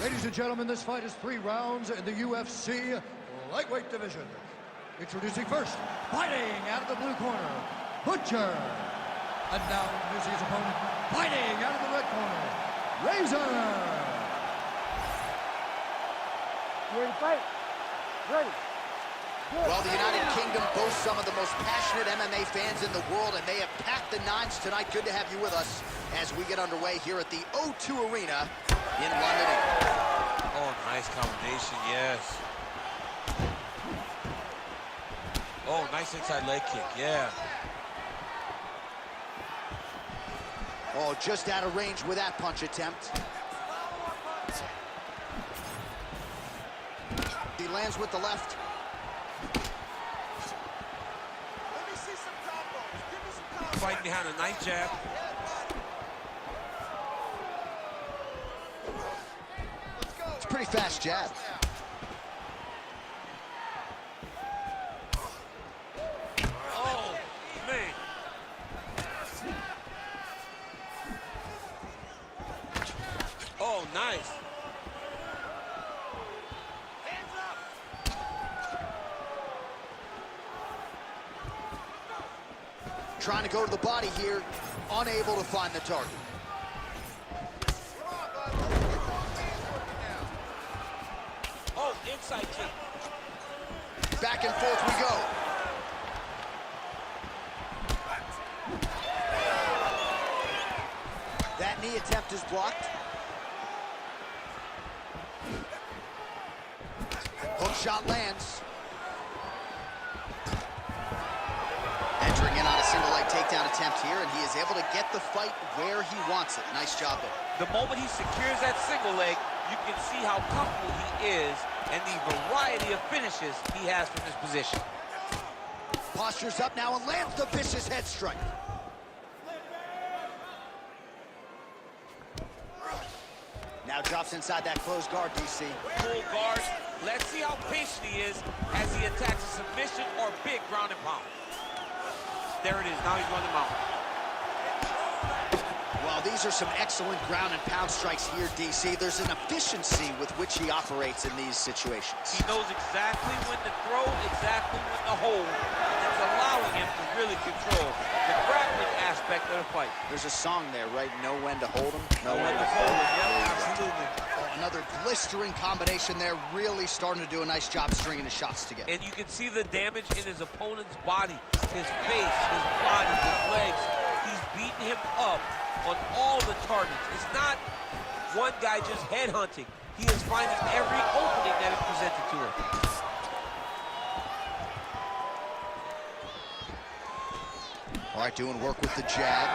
Ladies and gentlemen, this fight is 3 rounds in the UFC lightweight division. Introducing first, fighting out of the blue corner, Butcher. And now introducing his opponent, fighting out of the red corner, Razor. You ready to fight? Ready. Good. Well, the United Kingdom boasts some of the most passionate MMA fans in the world, and they have packed the nines tonight. Good to have you with us as we get underway here at the O2 Arena in London, England. Oh, nice combination, yes. Oh, nice inside leg kick, yeah. Oh, just out of range with that punch attempt. He lands with the left. Let me see some combos. Give me some combos. Fighting behind a nice jab. It's a pretty fast jab. Oh, man. Oh, nice. Hands up. Trying to go to the body here, unable to find the target. Come on, bud. Let's get those hands working now. Oh, inside kick. Back and forth we go. That knee attempt is blocked. Hook shot lands. Entering in on a single leg takedown attempt here, and he is able to get the fight where he wants it. Nice job there. The moment he secures that single leg, you can see how comfortable he is and the variety of finishes he has from this position. Postures up now and lands the vicious head strike. Now drops inside that closed guard, DC. Full guard. Let's see how patient he is as he attacks a submission or big ground and pound. There it is. Now he's running the mount. Well, these are some excellent ground and pound strikes here, DC. There's an efficiency with which he operates in these situations. He knows exactly when to throw, exactly when to hold. It's allowing him to really control the grappling aspect of the fight. There's a song there, right? Know when to hold him, Know when to hold him. Yeah, absolutely. Oh, another blistering combination there, really starting to do a nice job stringing the shots together. And you can see the damage in his opponent's body, his face, his body, his legs. He's beating him up on all the targets. It's not one guy just headhunting. He is finding every opening that is presented to him. All right, doing work with the jab.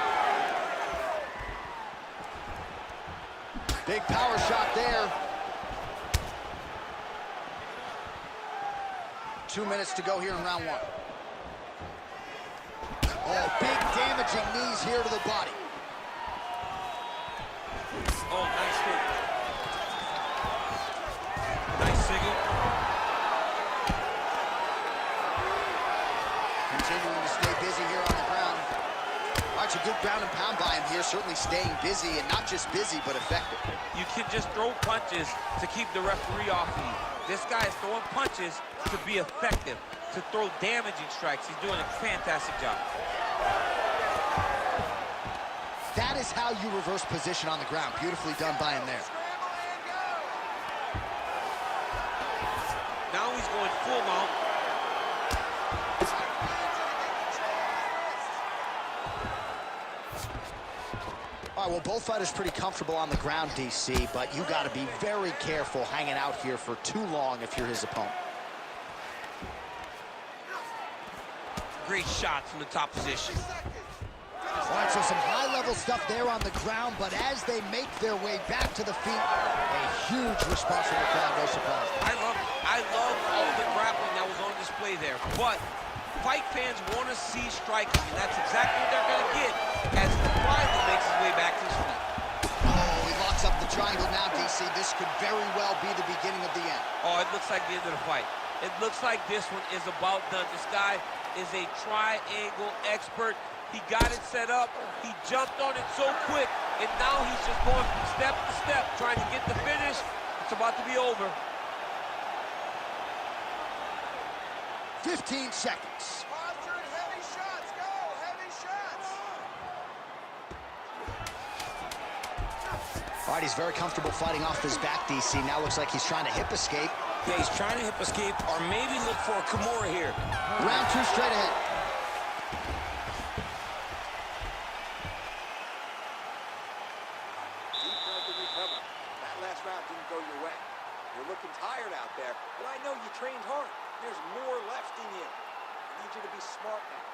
Big power shot there. 2 minutes to go here in round 1. Oh, big damaging knees here to the body. Oh, nice hit. Nice single. Continuing to stay busy here on the ground. All right, so good ground and pound by him here, certainly staying busy, and not just busy, but effective. You can just throw punches to keep the referee off of you. This guy is throwing punches to be effective, to throw damaging strikes. He's doing a fantastic job. That is how you reverse position on the ground. Beautifully done by him there. Now he's going full mount. All right, well, both fighters pretty comfortable on the ground, DC, but you got to be very careful hanging out here for too long if you're his opponent. Great shot from the top position. All right, so some high-level stuff there on the ground, but as they make their way back to the feet, a huge response from the crowd, no surprise. I love all the grappling that was on display there, but fight fans want to see striking, and that's exactly what they're going to get as the rival makes his way back to his feet. Oh, he locks up the triangle now, DC. This could very well be the beginning of the end. Oh, it looks like the end of the fight. It looks like this one is about done. This guy is a triangle expert. He got it set up. He jumped on it so quick, and now he's just going from step to step, trying to get the finish it's about to be over. 15 seconds. Posture and heavy shots. Go, heavy shots. All right, he's very comfortable fighting off his back, DC. Now looks like he's trying to hip escape. Yeah, he's trying to hip escape or maybe look for a Kimura here. Round 2 straight ahead. Deep breath and recover. That last round didn't go your way. You're looking tired out there, but I know you trained hard. There's more left in you. I need you to be smart now.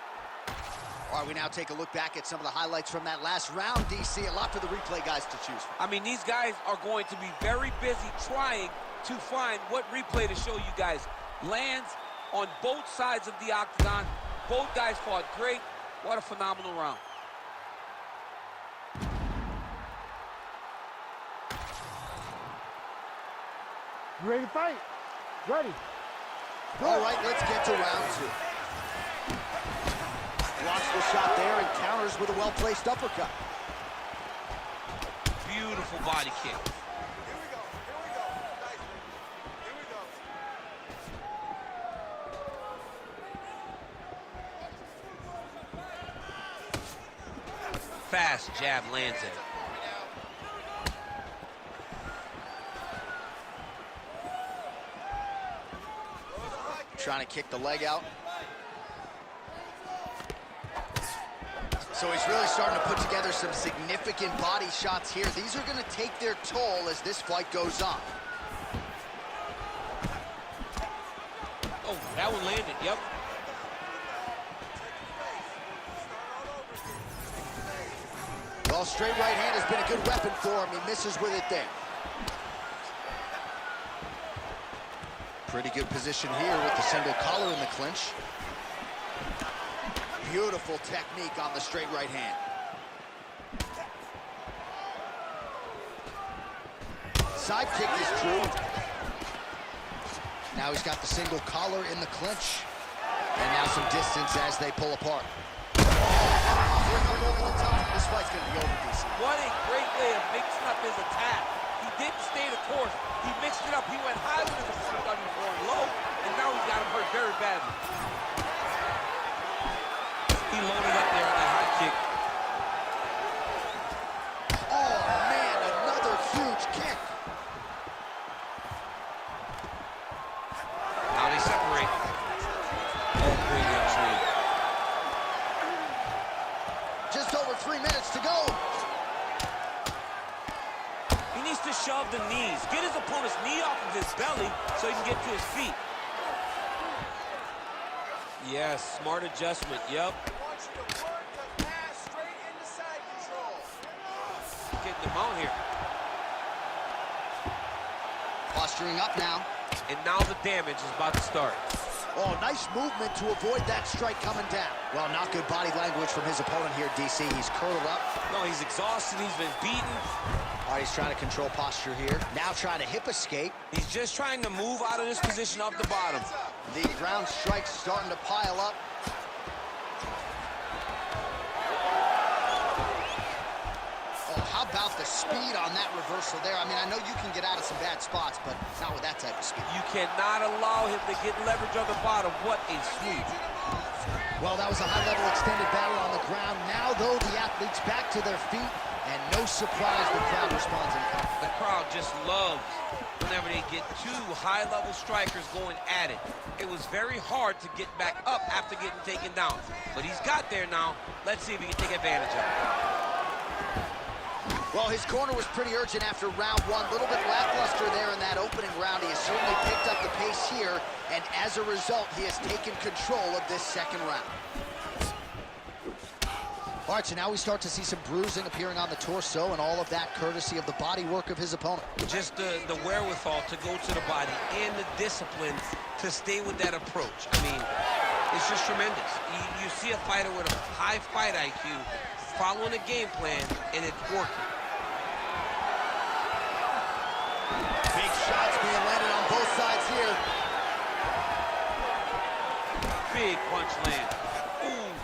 All right, we now take a look back at some of the highlights from that last round, DC. A lot for the replay guys to choose from. I mean, these guys are going to be very busy trying to find what replay to show you guys. Lands on both sides of the octagon. Both guys fought great. What a phenomenal round. You ready to fight? Ready. All right, let's get to round 2. Blocks the shot there and counters with a well-placed uppercut. Beautiful body kick. Here we go. Here we go. Nice. Here we go. Fast jab lands it. Trying to kick the leg out. So he's really starting to put together some significant body shots here. These are going to take their toll as this fight goes on. Oh, that one landed, yep. Well, straight right hand has been a good weapon for him. He misses with it there. Pretty good position here with the single collar in the clinch. Beautiful technique on the straight right hand. Side kick is true. Now he's got the single collar in the clinch. And now some distance as they pull apart. Over the top. This fight's going to be over, DC. What a great way of mixing up his attack. He didn't stay the course. He mixed it up. He went high with his opponent, thought he was going low, and now he's got him hurt very badly. He loaded up there on that high kick. Oh, man, another huge kick. Now they separate. Oh, great entry. Just over 3 minutes to go. He needs to shove the knees. Get his opponent's knee off of his belly so he can get to his feet. Yes, smart adjustment, yep. I want you to work the pass straight into side control. Getting the mount here. Posturing up now. And now the damage is about to start. Oh, nice movement to avoid that strike coming down. Well, not good body language from his opponent here, DC. He's curled up. No, he's exhausted. He's been beaten. All right, he's trying to control posture here. Now trying to hip escape. He's just trying to move out of this position off the bottom. The ground strikes starting to pile up. Oh, how about the speed on that reversal there? I mean, I know you can get out of some bad spots, but not with that type of speed. You cannot allow him to get leverage on the bottom. What a sweep. Well, that was a high-level extended battle on the ground. Now, though, the athletes back to their feet, and no surprise the crowd responds in kind. The crowd just loves whenever they get two high-level strikers going at it. It was very hard to get back up after getting taken down. But he's got there now. Let's see if he can take advantage of it. Well, his corner was pretty urgent after round 1. A little bit lackluster there in that opening round. He has certainly picked up the pace here, and as a result, he has taken control of this second round. All right, so now we start to see some bruising appearing on the torso, and all of that courtesy of the body work of his opponent. Just the wherewithal to go to the body and the discipline to stay with that approach. I mean, it's just tremendous. You see a fighter with a high fight IQ following a game plan, and it's working. Big shots being landed on both sides here. Big punch land. Ooh.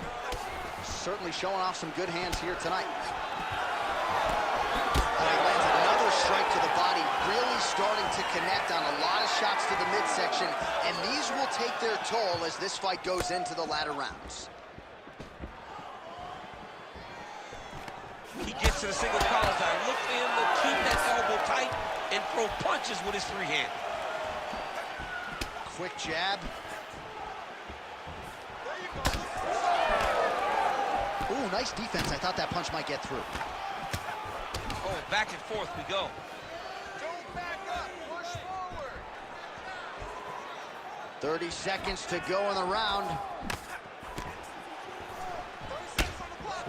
Certainly showing off some good hands here tonight. And he lands another strike to the body, really starting to connect on a lot of shots to the midsection, and these will take their toll as this fight goes into the latter rounds. He gets to the single collar side. Look for him to keep that elbow tight and throw punches with his free hand. Quick jab. Ooh, nice defense. I thought that punch might get through. Oh, back and forth we go. Don't back up. Push forward. 30 seconds to go in the round.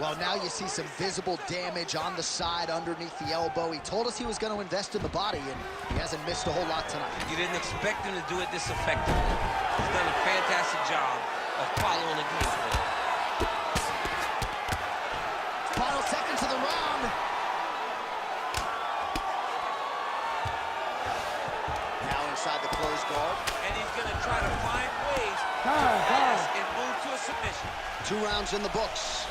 Well, now you see some visible damage on the side underneath the elbow. He told us he was going to invest in the body, and he hasn't missed a whole lot tonight. You didn't expect him to do it this effectively. He's done a fantastic job of following the game plan. Final seconds of the round. Now inside the closed guard. And he's going to try to find ways to Time. pass and move to a submission. 2 rounds in the books.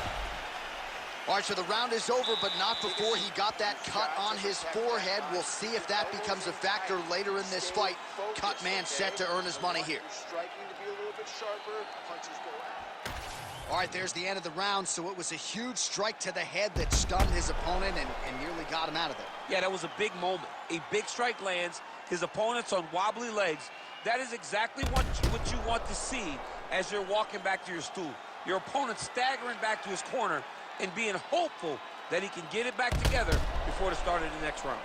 All right, so the round is over, but not before he got that cut on his forehead. We'll see if that becomes a factor later in this fight. Cut man set to earn his money here. Striking to be a little bit sharper. Punches go out. All right, there's the end of the round, so it was a huge strike to the head that stunned his opponent and nearly got him out of there. Yeah, that was a big moment. A big strike lands, his opponent's on wobbly legs. That is exactly what you want to see as you're walking back to your stool. Your opponent staggering back to his corner and being hopeful that he can get it back together before the start of the next round.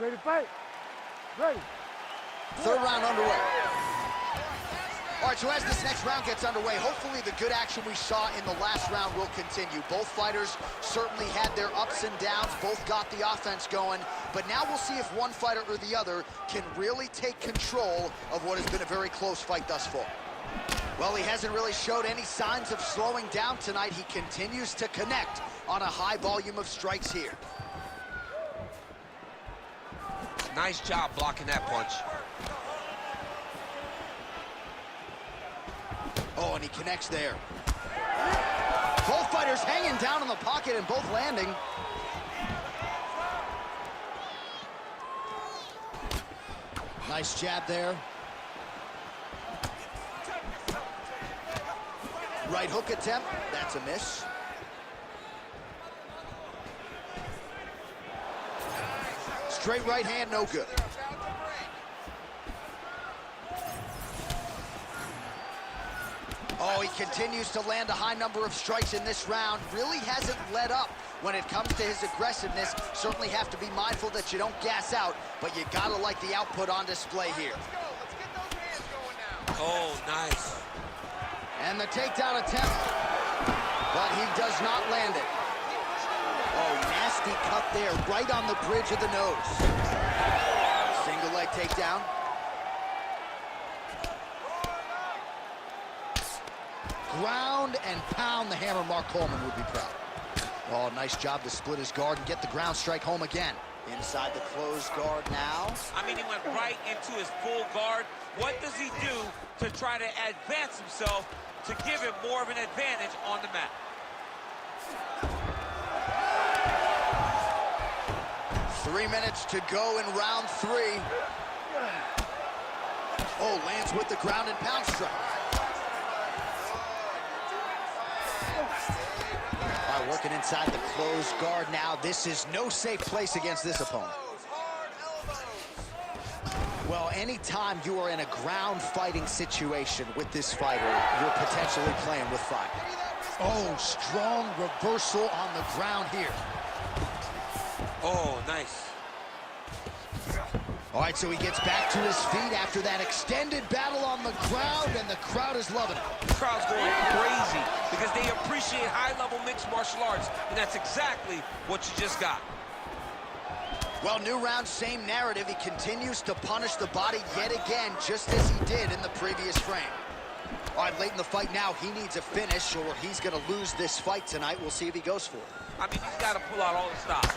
Ready to fight? Ready. 3rd round underway. All right, so as this next round gets underway, hopefully the good action we saw in the last round will continue. Both fighters certainly had their ups and downs, both got the offense going, but now we'll see if one fighter or the other can really take control of what has been a very close fight thus far. Well, he hasn't really showed any signs of slowing down tonight. He continues to connect on a high volume of strikes here. Nice job blocking that punch. Oh, and he connects there. Both fighters hanging down in the pocket and both landing. Nice jab there. Right hook attempt, that's a miss. Straight right hand, no good. Oh, he continues to land a high number of strikes in this round. Really hasn't let up when it comes to his aggressiveness. Certainly have to be mindful that you don't gas out, but you gotta like the output on display here. Let's go. Let's get those hands going now. Oh, nice. And the takedown attempt, but he does not land it. Oh, nasty cut there, right on the bridge of the nose. Single leg takedown. Ground and pound the hammer. Mark Coleman would be proud. Oh, nice job to split his guard and get the ground strike home again. Inside the closed guard now. I mean, he went right into his full guard. What does he do to try to advance himself to give him more of an advantage on the mat? Three minutes to go in round 3. Oh, lands with the ground and pound strike. All right, working inside the closed guard now. This is no safe place against this opponent. Well, anytime you are in a ground fighting situation with this fighter, you're potentially playing with fire. Oh, strong reversal on the ground here. Oh, nice. All right, so he gets back to his feet after that extended battle on the ground, and the crowd is loving it. The crowd's going crazy because they appreciate high-level mixed martial arts, and that's exactly what you just got. Well, new round, same narrative. He continues to punish the body yet again, just as he did in the previous frame. All right, late in the fight now, he needs a finish or he's going to lose this fight tonight. We'll see if he goes for it. I mean, he's got to pull out all the stops.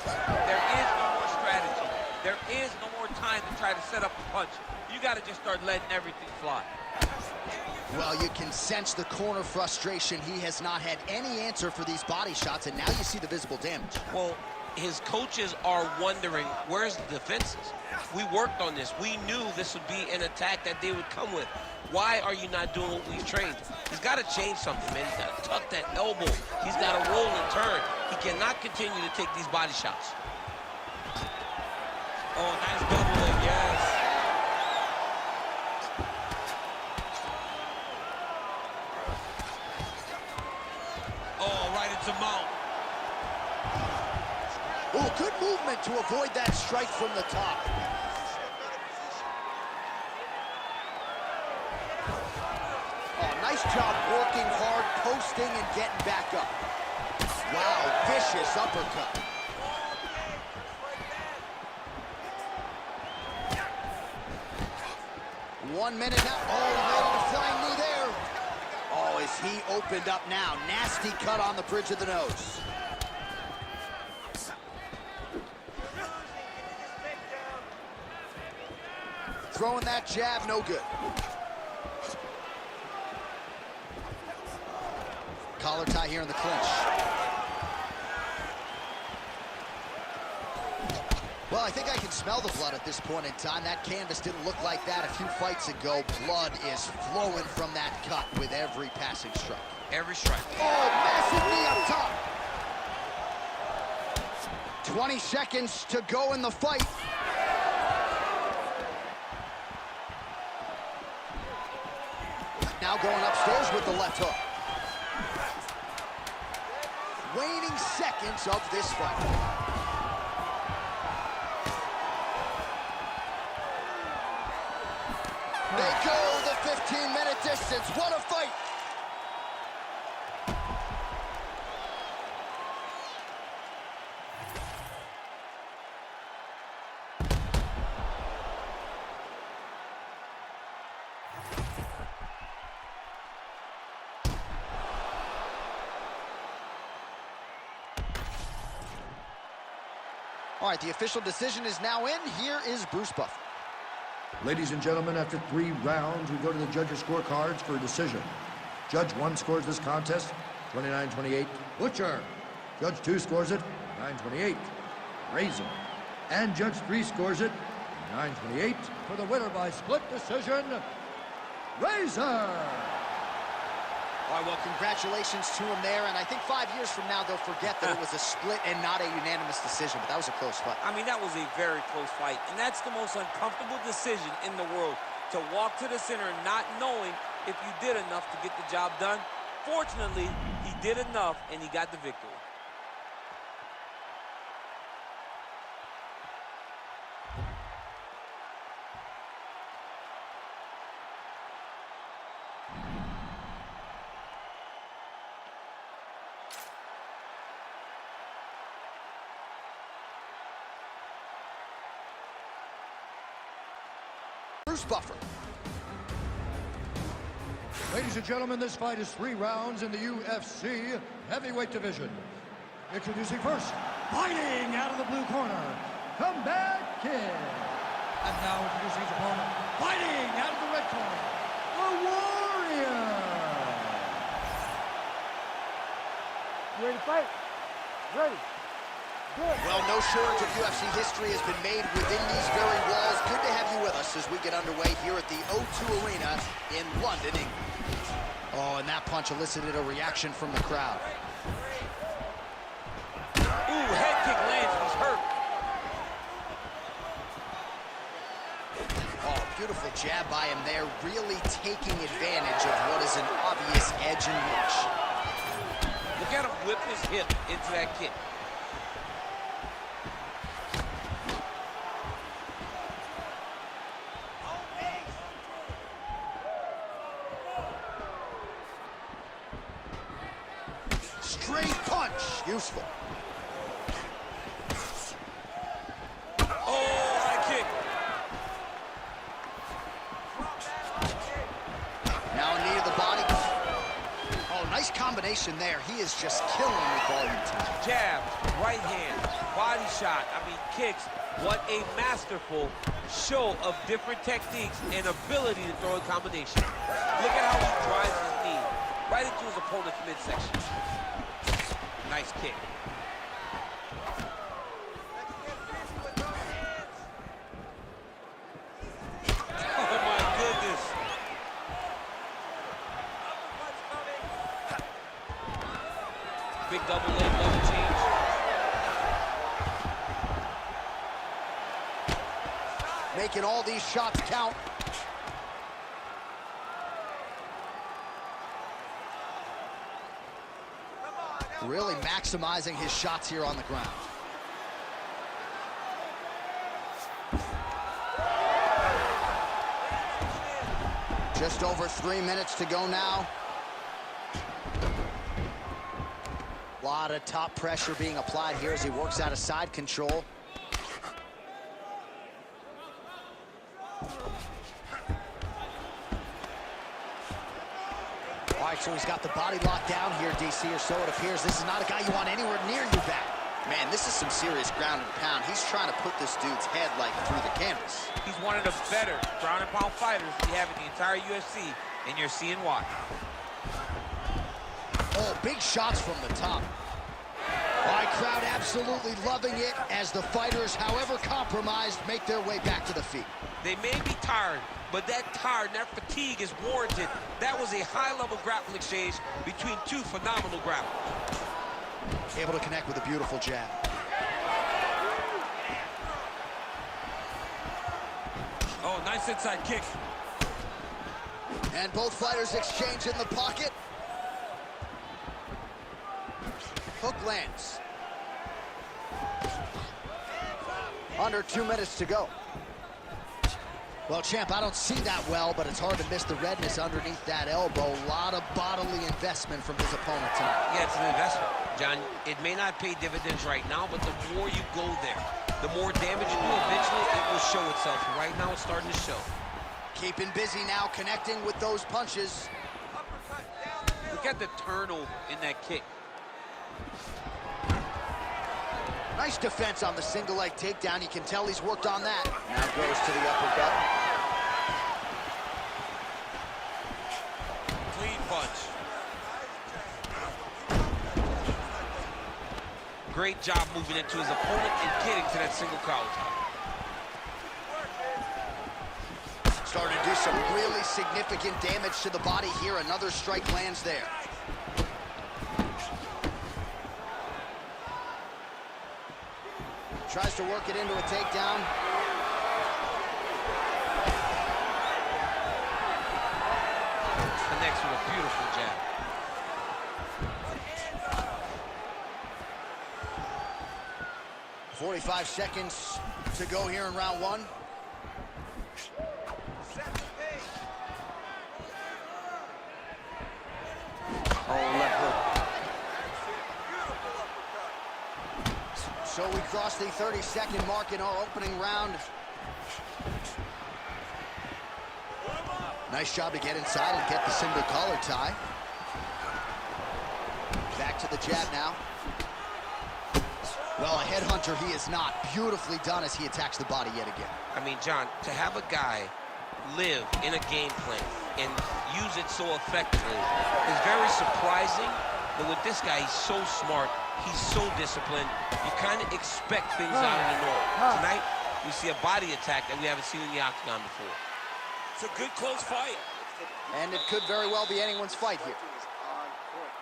There is no more strategy. There is no more time to try to set up a punch. You got to just start letting everything fly. Well, you can sense the corner frustration. He has not had any answer for these body shots, and now you see the visible damage. Well, his coaches are wondering, where's the defenses? We worked on this. We knew this would be an attack that they would come with. Why are you not doing what we've trained? He's got to change something, man. He's got to tuck that elbow. He's got to roll and turn. He cannot continue to take these body shots. Oh, nice double leg, yes. Oh, right into mount. Oh, good movement to avoid that strike from the top. Oh, nice job working hard, posting, and getting back up. Wow, vicious uppercut. One minute now. Oh, he made it a flying knee there. Oh, is he opened up now? Nasty cut on the bridge of the nose. Throwing that jab, no good. Collar tie here in the clinch. Well, I think I can smell the blood at this point in time. That canvas didn't look like that a few fights ago. Blood is flowing from that cut with every passing strike. Every strike. Oh, massive knee up top. 20 seconds to go in the fight. Now going upstairs with the left hook. Waning seconds of this fight. They go the 15-minute distance. What a fight! All right, the official decision is now in. Here is Bruce Buffer. Ladies and gentlemen, after 3 rounds, we go to the judges' scorecards for a decision. Judge 1 scores this contest, 29-28, Butcher. Judge 2 scores it, 9-28, Razor. And Judge 3 scores it, 9-28, for the winner by split decision, Razor. All right, well, congratulations to him there, and I think 5 years from now, they'll forget that it was a split and not a unanimous decision, but that was a close fight. I mean, that was a very close fight, and that's the most uncomfortable decision in the world, to walk to the center not knowing if you did enough to get the job done. Fortunately, he did enough, and he got the victory. Bruce Buffer. Ladies and gentlemen, this fight is 3 rounds in the UFC heavyweight division. Introducing first, fighting out of the blue corner, Comeback Kid. And now introducing his opponent, fighting out of the red corner, the Warrior. You ready to fight? Ready. Good. Well, no shortage of UFC history has been made within these very walls. Good to have you with us as we get underway here at the O2 Arena in London, England. Oh, and that punch elicited a reaction from the crowd. Ooh, head kick lands, he's hurt. Oh, beautiful jab by him there, really taking advantage of what is an obvious edge and reach. Look at him whip his hip into that kick. Straight punch, useful. Oh, high kick. Now a knee to the body. Oh, nice combo. combination there. He is just killing with volume tonight. Jab, right hand, body shot, kicks. What a masterful show of different techniques and ability to throw a combination. Look at how he drives his knee right into his opponent's midsection. Nice kick. Oh my goodness. Big double leg, double change. Making all these shots count. Really maximizing his shots here on the ground. Just over 3 minutes to go now. A lot of top pressure being applied here as he works out of side control. All right, so he's got the body locked down here, DC, or so it appears. This is not a guy you want anywhere near your back. Man, this is some serious ground and pound. He's trying to put this dude's head, like, through the canvas. He's one of the better ground and pound fighters we have in the entire UFC, and you're seeing why. Oh, big shots from the top. All right, crowd absolutely loving it as the fighters, however compromised, make their way back to the feet. They may be tired, but that tired, that fatigue is warranted. That was a high-level grappling exchange between two phenomenal grapplers. Able to connect with a beautiful jab. Oh, nice inside kick. And both fighters exchange in the pocket. Hook lands. Under 2 minutes to go. Well, champ, I don't see that well, but it's hard to miss the redness underneath that elbow. A lot of bodily investment from his opponent tonight. Yeah, it's an investment, John. It may not pay dividends right now, but the more you go there, the more damage you do, eventually it will show itself. Right now, it's starting to show. Keeping busy now, connecting with those punches. Look at the turnover in that kick. Nice defense on the single leg takedown. You can tell he's worked on that. Now goes to the uppercut. Clean punch. Great job moving into his opponent and getting to that single collar tie. Starting to do some really significant damage to the body here. Another strike lands there. Tries to work it into a takedown. Connects with a beautiful jab. .45 seconds to go here in round one. Oh, left hook. So we cross the 30-second mark in our opening round. Nice job to get inside and get the single collar tie. Back to the jab now. Well, a headhunter he is not. Beautifully done as he attacks the body yet again. I mean, John, to have a guy live in a game plan and use it so effectively is very surprising. But with this guy, he's so smart. He's so disciplined. You kind of expect things out of the norm. Tonight, we see a body attack that we haven't seen in the octagon before. It's a good close fight. And it could very well be anyone's fight here. On point.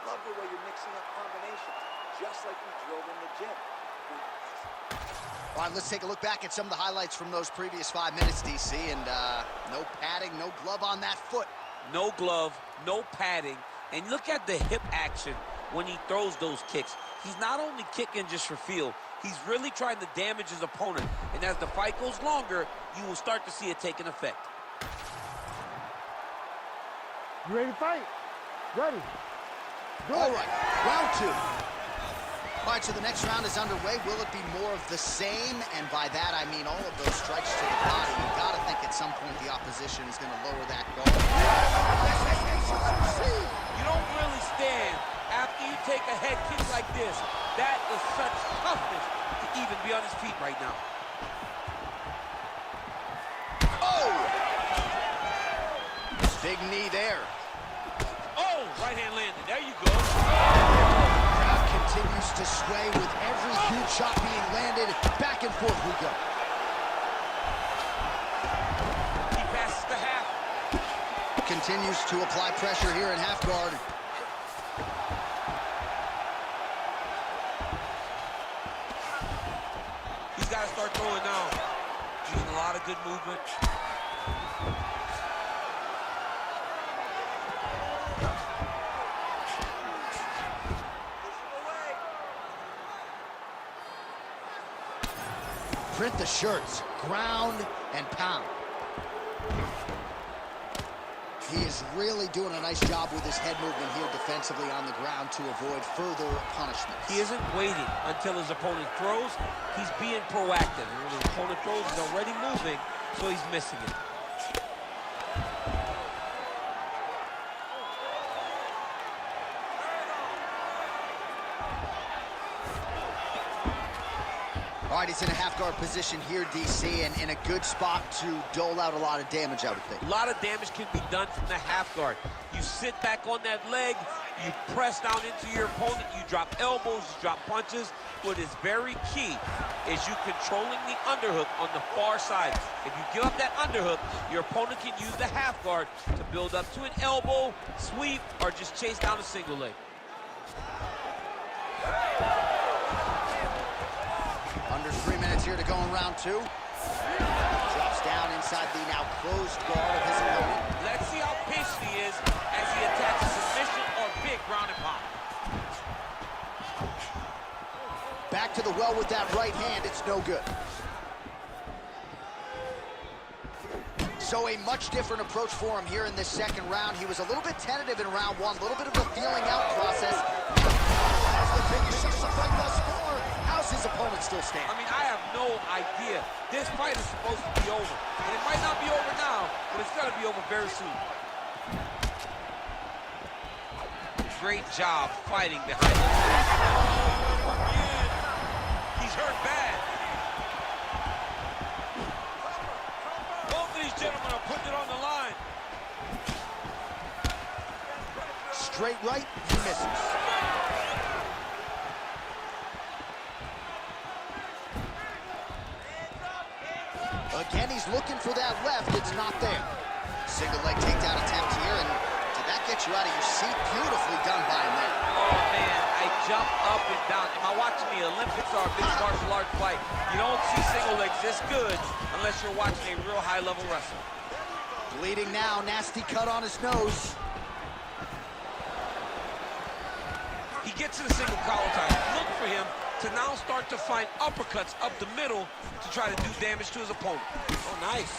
Love the way you're mixing up combinations, just like we drilled in the gym. All right, let's take a look back at some of the highlights from those previous 5 minutes, DC. And no padding, no glove on that foot. No glove, no padding. And look at the hip action when he throws those kicks. He's not only kicking just for feel, he's really trying to damage his opponent. And as the fight goes longer, you will start to see it take an effect. You ready to fight? Ready. Go. All right, round two. All right, so the next round is underway. Will it be more of the same? And by that, I mean all of those strikes to the body. You've got to think at some point the opposition is going to lower that guard. You don't really stand after you take a head kick like this. That is such toughness to even be on his feet right now. Oh! Big knee there. Oh, right hand landed. There you go. Crowd continues to sway with every huge shot being landed. Back and forth we go. He passes the half. Continues to apply pressure here in half guard. He's got to start throwing now. Using a lot of good movement. Print the shirts, ground and pound. He is really doing a nice job with his head movement here defensively on the ground to avoid further punishments. He isn't waiting until his opponent throws. He's being proactive. And when his opponent throws, he's already moving, so he's missing it. All right, he's in a half-guard position here, DC, and in a good spot to dole out a lot of damage, I would think. A lot of damage can be done from the half guard. You sit back on that leg, you press down into your opponent, you drop elbows, you drop punches. What is very key is you controlling the underhook on the far side. If you give up that underhook, your opponent can use the half guard to build up to an elbow, sweep, or just chase down a single leg. Under 3 minutes here to go in round two. Drops down inside the now closed guard of his opponent. Let's see how patient he is as he attacks a submission or big ground and pound. Back to the well with that right hand. It's no good. So a much different approach for him here in this second round. He was a little bit tentative in round one, a little bit of a feeling out process. As the biggest of the fight thus far, how's his opponent still stand? I mean, I have no idea. This fight is supposed to be over. And it might not be over now, but it's going to be over very soon. Great job fighting behind the He's hurt bad. Both of these gentlemen are putting it on the line. Straight right, he misses. Again, he's looking for that left. It's not there. Single leg takedown attempt here, and did that get you out of your seat? Beautifully done by him there. Oh, man, I jumped up and down. Am I watching the Olympics or a mixed martial arts fight? You don't see single legs this good unless you're watching a real high-level wrestler. Bleeding now, nasty cut on his nose. He gets to the single collar tie. Look for him to now start to find uppercuts up the middle to try to do damage to his opponent. Oh, nice.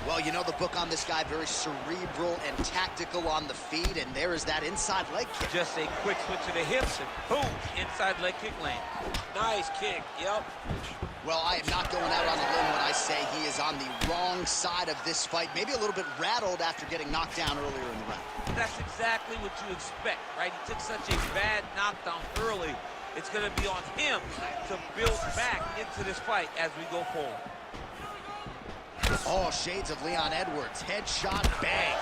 Well, you know the book on this guy, very cerebral and tactical on the feet, and there is that inside leg kick. Just a quick switch to the hips, and boom, inside leg kick land. Nice kick, yep. Well, I am not going out on a limb when I say he is on the wrong side of this fight. Maybe a little bit rattled after getting knocked down earlier in the round. That's exactly what you expect, right? He took such a bad knockdown early. It's going to be on him to build back into this fight as we go forward. Oh, shades of Leon Edwards. Headshot, bang.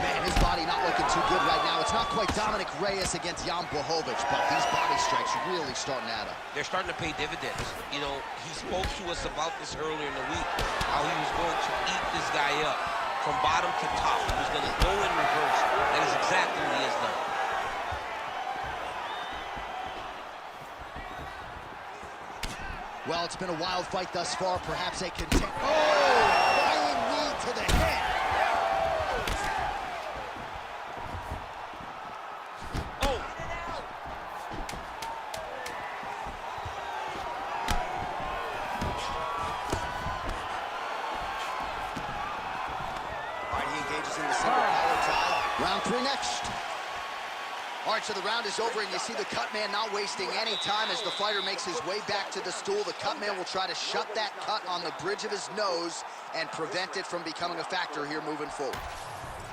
Man, his body not looking too good right now. It's not quite Dominic Reyes against Jan Blachowicz, but these body strikes really starting to add up. They're starting to pay dividends. You know, he spoke to us about this earlier in the week, how he was going to eat this guy up from bottom to top. He was going to go in reverse. That is exactly what he has done. Well, it's been a wild fight thus far. Perhaps a contender. Oh, flying knee to the head. Oh. All right, he engages in the single collar tie. Round three next. All right, so the round is over, and you see the cut man not wasting any time as the fighter makes his way back to the stool. The cut man will try to shut that cut on the bridge of his nose and prevent it from becoming a factor here moving forward.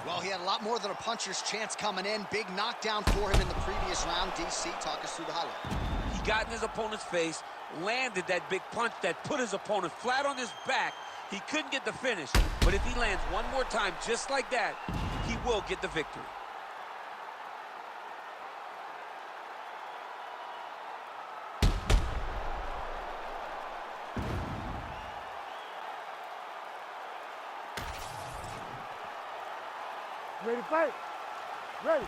Well, he had a lot more than a puncher's chance coming in. Big knockdown for him in the previous round. DC, talk us through the highlight. He got in his opponent's face, landed that big punch that put his opponent flat on his back. He couldn't get the finish, but if he lands one more time just like that, he will get the victory. Ready to fight? Ready.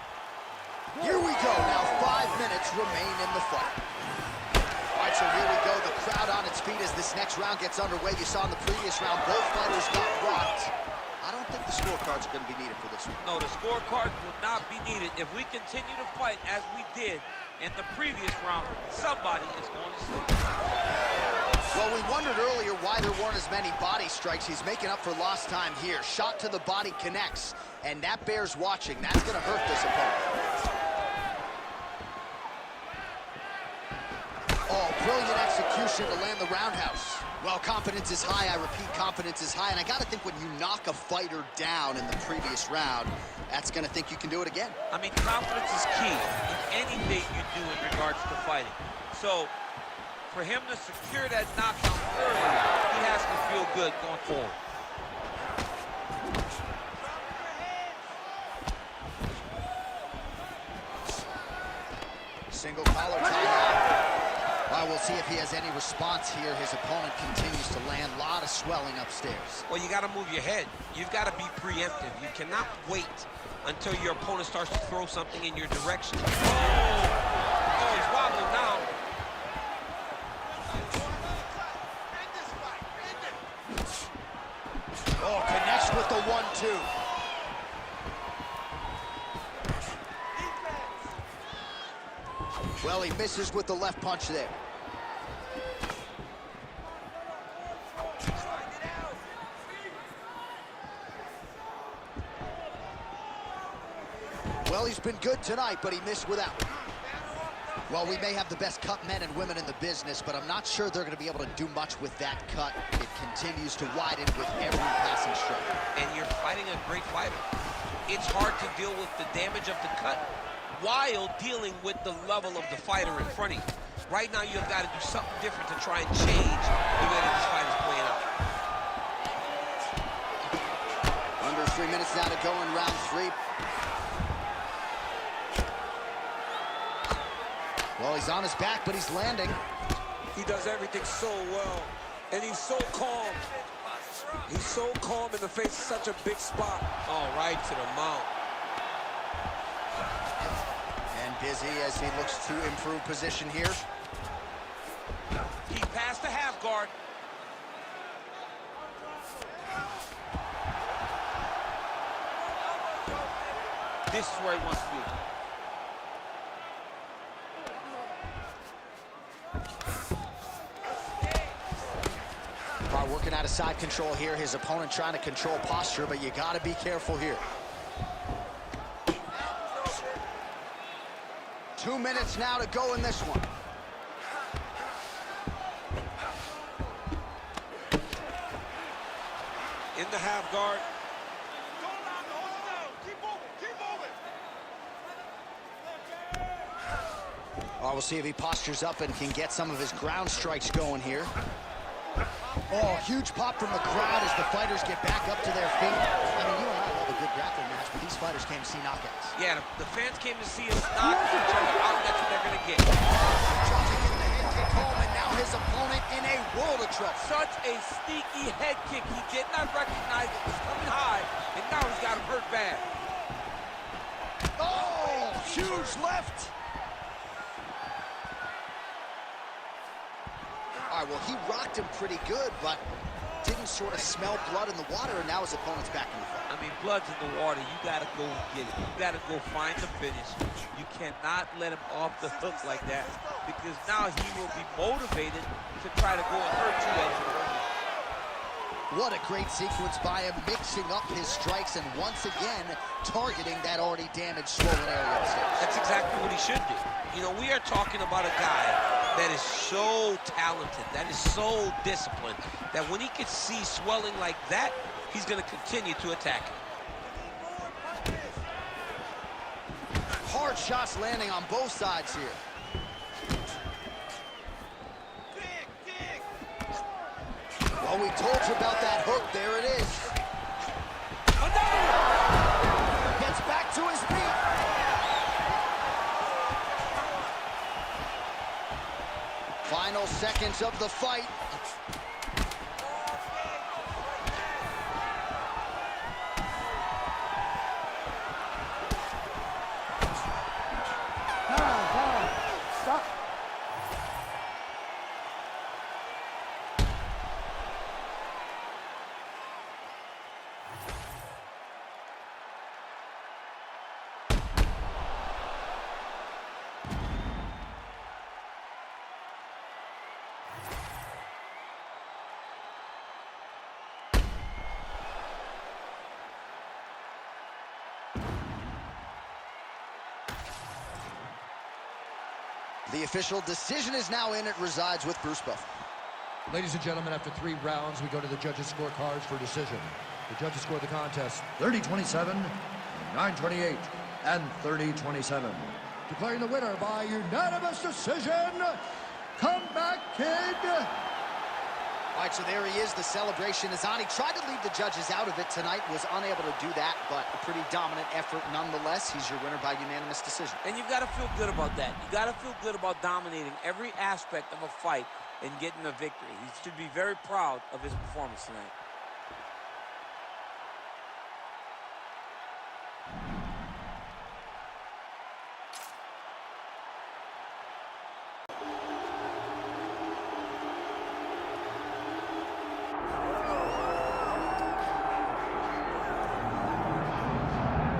Here we go. Now 5 minutes remain in the fight. All right, so here we go. The crowd on its feet as this next round gets underway. You saw in the previous round, both fighters got rocked. I don't think the scorecards are going to be needed for this one. No, the scorecards will not be needed. If we continue to fight as we did in the previous round, somebody is going to sleep. Well, we wondered earlier why there weren't as many body strikes. He's making up for lost time here. Shot to the body connects, and that bears watching. That's going to hurt this opponent. Oh, brilliant execution to land the roundhouse. Well, confidence is high. I repeat, confidence is high. And I got to think when you knock a fighter down in the previous round, that's going to think you can do it again. I mean, confidence is key in anything you do in regards to fighting. So, for him to secure that knockdown early, he has to feel good going forward. Single collar tie. Well, we'll see if he has any response here. His opponent continues to land. A lot of swelling upstairs. Well, you got to move your head. You've got to be preemptive. You cannot wait until your opponent starts to throw something in your direction. Oh, he's wobbling now. Oh, connects with the 1-2. Well, he misses with the left punch there. Well, he's been good tonight, but he missed with that one. Well, we may have the best cut men and women in the business, but I'm not sure they're going to be able to do much with that cut. It continues to widen with every passing stroke. And you're fighting a great fighter. It's hard to deal with the damage of the cut while dealing with the level of the fighter in front of you. Right now, you've got to do something different to try and change the way that this fight is playing out. Under 3 minutes now to go in round 3. Well, he's on his back, but he's landing. He does everything so well, and he's so calm. He's so calm in the face of such a big spot. Oh, right to the mount. And busy as he looks to improve position here. He passed the half guard. This is where he wants to be. Working out of side control here. His opponent trying to control posture, but you got to be careful here. 2 minutes now to go in this one. In the half guard. Well, we'll see if he postures up and can get some of his ground strikes going here. Oh, huge pop from the crowd as the fighters get back up to their feet. I mean, you and I love a good grappling match, but these fighters came to see knockouts. Yeah, the fans came to see us knock each other out, and that's what they're going to get. Trying to get the head kick home, and now his opponent in a world of trouble. Such a sneaky head kick. He did not recognize it was coming high, and now he's got him hurt bad. Oh, huge left. All right, well, he rocked him pretty good, but didn't sort of smell blood in the water, and now his opponent's back in the fight. I mean, blood's in the water. You got to go get it. You got to go find the finish. You cannot let him off the hook like that, because now he will be motivated to try to go and hurt you as you earlier. What a great sequence by him, mixing up his strikes and once again targeting that already damaged, swollen area of the stage. That's exactly what he should do. You know, we are talking about a guy that is so talented, that is so disciplined, that when he can see swelling like that, he's going to continue to attack it. Hard shots landing on both sides here. Well, we told you about that hook. There it is. Gets back to his feet. Final seconds of the fight. Stop. The official decision is now in. It resides with Bruce Buffer. Ladies and gentlemen, after 3 rounds, we go to the judges' scorecards for decision. The judges scored the contest 30-27, 9-28, and 30-27. Declaring the winner by unanimous decision, Comeback Kid. All right, so there he is, the celebration. Azani tried to leave the judges out of it tonight, was unable to do that, but a pretty dominant effort nonetheless. He's your winner by unanimous decision. And you've got to feel good about that. You got to feel good about dominating every aspect of a fight and getting a victory. He should be very proud of his performance tonight.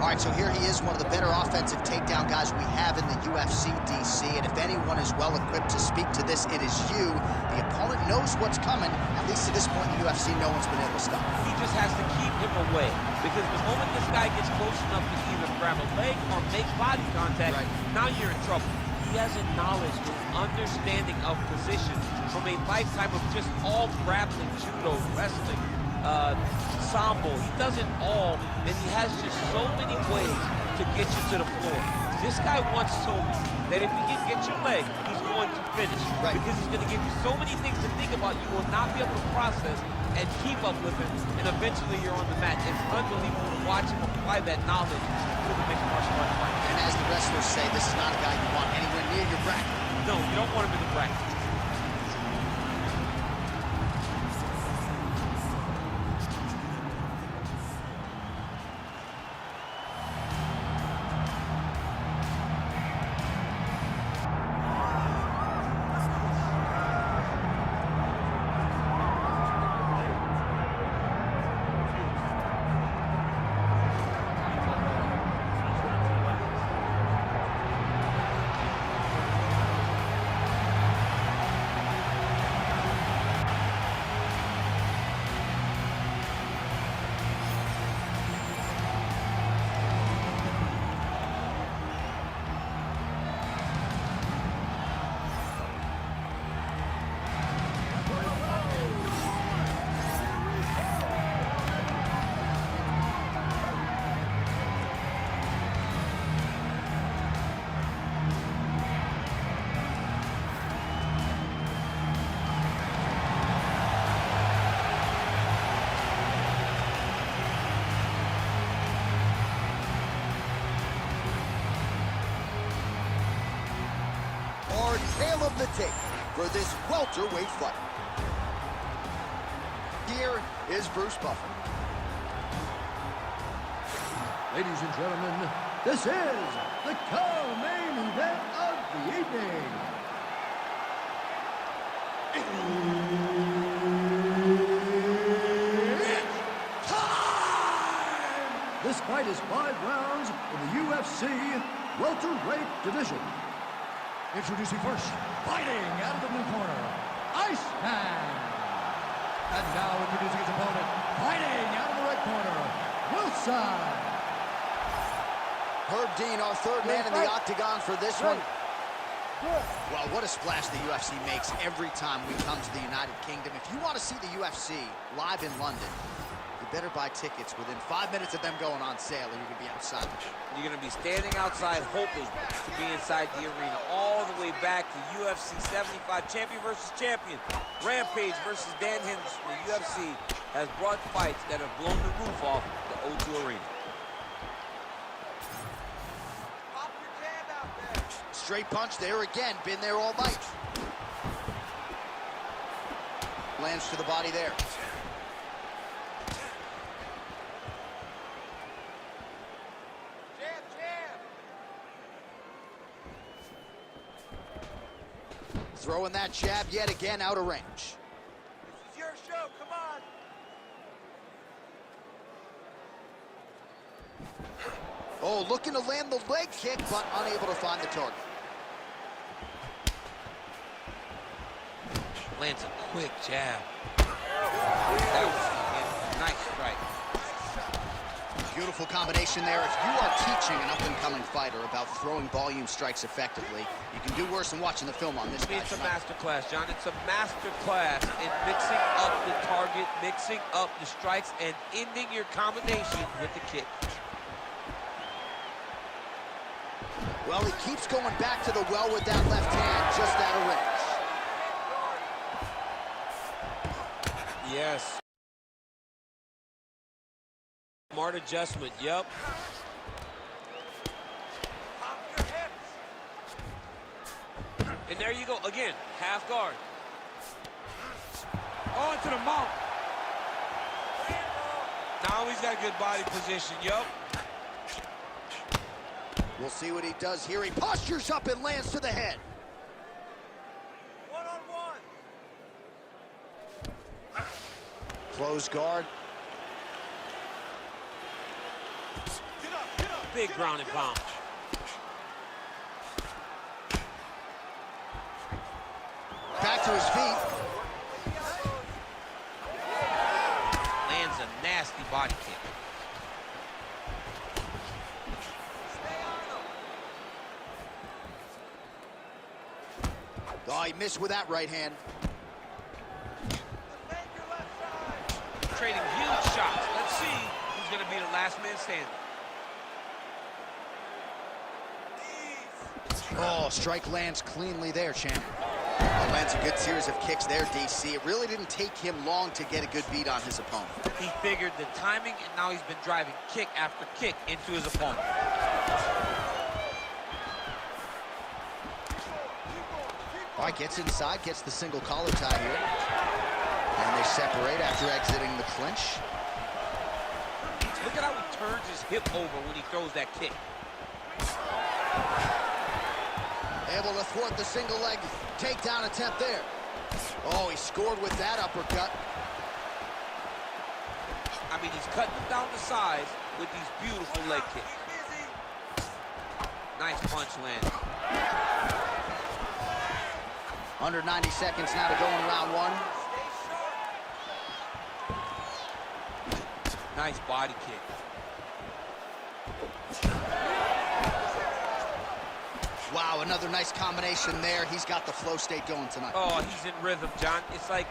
All right, so here he is, one of the better offensive takedown guys we have in the UFC, DC. And if anyone is well-equipped to speak to this, it is you. The opponent knows what's coming. At least to this point in the UFC, no one's been able to stop him. He just has to keep him away, because the moment this guy gets close enough to either grab a leg or make body contact, now you're in trouble. He has a knowledge and understanding of position from a lifetime of just all grappling, judo, wrestling, sambo. He does it all, and he has just so many ways to get you to the floor. This guy once told me that if he can get your leg, he's going to finish. Right. Because he's going to give you so many things to think about, you will not be able to process and keep up with him, and eventually you're on the mat. It's unbelievable to watch him apply that knowledge to the mixed martial arts fight. And as the wrestlers say, this is not a guy you want anywhere near your bracket. No, you don't want him in the bracket. Our tale of the tape for this welterweight fight. Here is Bruce Buffer. Ladies and gentlemen, this is the co-main event of the evening. It's time! This fight is 5 rounds in the UFC welterweight division. Introducing first, fighting out of the blue corner, Iceman. And now introducing his opponent, fighting out of the red corner, Wilson. Herb Dean, our third man in the octagon for this one. Good. Well, what a splash the UFC makes every time we come to the United Kingdom. If you want to see the UFC live in London, you better buy tickets within 5 minutes of them going on sale, or you're going to be outside. You're going to be standing outside hoping to be inside the arena all the way back to UFC 75, champion versus champion. Rampage versus Dan Henderson. The UFC has brought fights that have blown the roof off the O2 Arena. Straight punch there again, been there all night. Lands to the body there. Jab, jab. Throwing that jab yet again out of range. This is your show, come on. Oh, looking to land the leg kick, but unable to find the target. Lands a quick jab. That was a nice strike. Beautiful combination there. If you are teaching an up-and-coming fighter about throwing volume strikes effectively, you can do worse than watching the film on this guy. It's a master class, John. It's a master class in mixing up the target, mixing up the strikes, and ending your combination with the kick. Well, he keeps going back to the well with that left hand, just out of range. Yes. Smart adjustment, yep. Pop your hips. And there you go, again, half guard. On to the mount. Now he's got good body position, yep. We'll see what he does here. He postures up and lands to the head. One-on-one. Close guard. Get up, get up. Big ground and pound. Back to his feet. Lands a nasty body kick. Oh, he missed with that right hand. Defend your left side. Trading huge shots. Let's see who's going to be the last man standing. Oh, strike lands cleanly there, champ. Lands a good series of kicks there, DC. It really didn't take him long to get a good beat on his opponent. He figured the timing, and now he's been driving kick after kick into his opponent. All right, gets inside, gets the single collar tie here. And they separate after exiting the clinch. Look at how he turns his hip over when he throws that kick. Able to thwart the single leg takedown attempt there. Oh, he scored with that uppercut. I mean, he's cutting them down to size with these beautiful leg kicks. Nice punch land. Under 90 seconds now to go in round one. Nice body kick. Wow, another nice combination there. He's got the flow state going tonight. Oh, he's in rhythm, John. It's like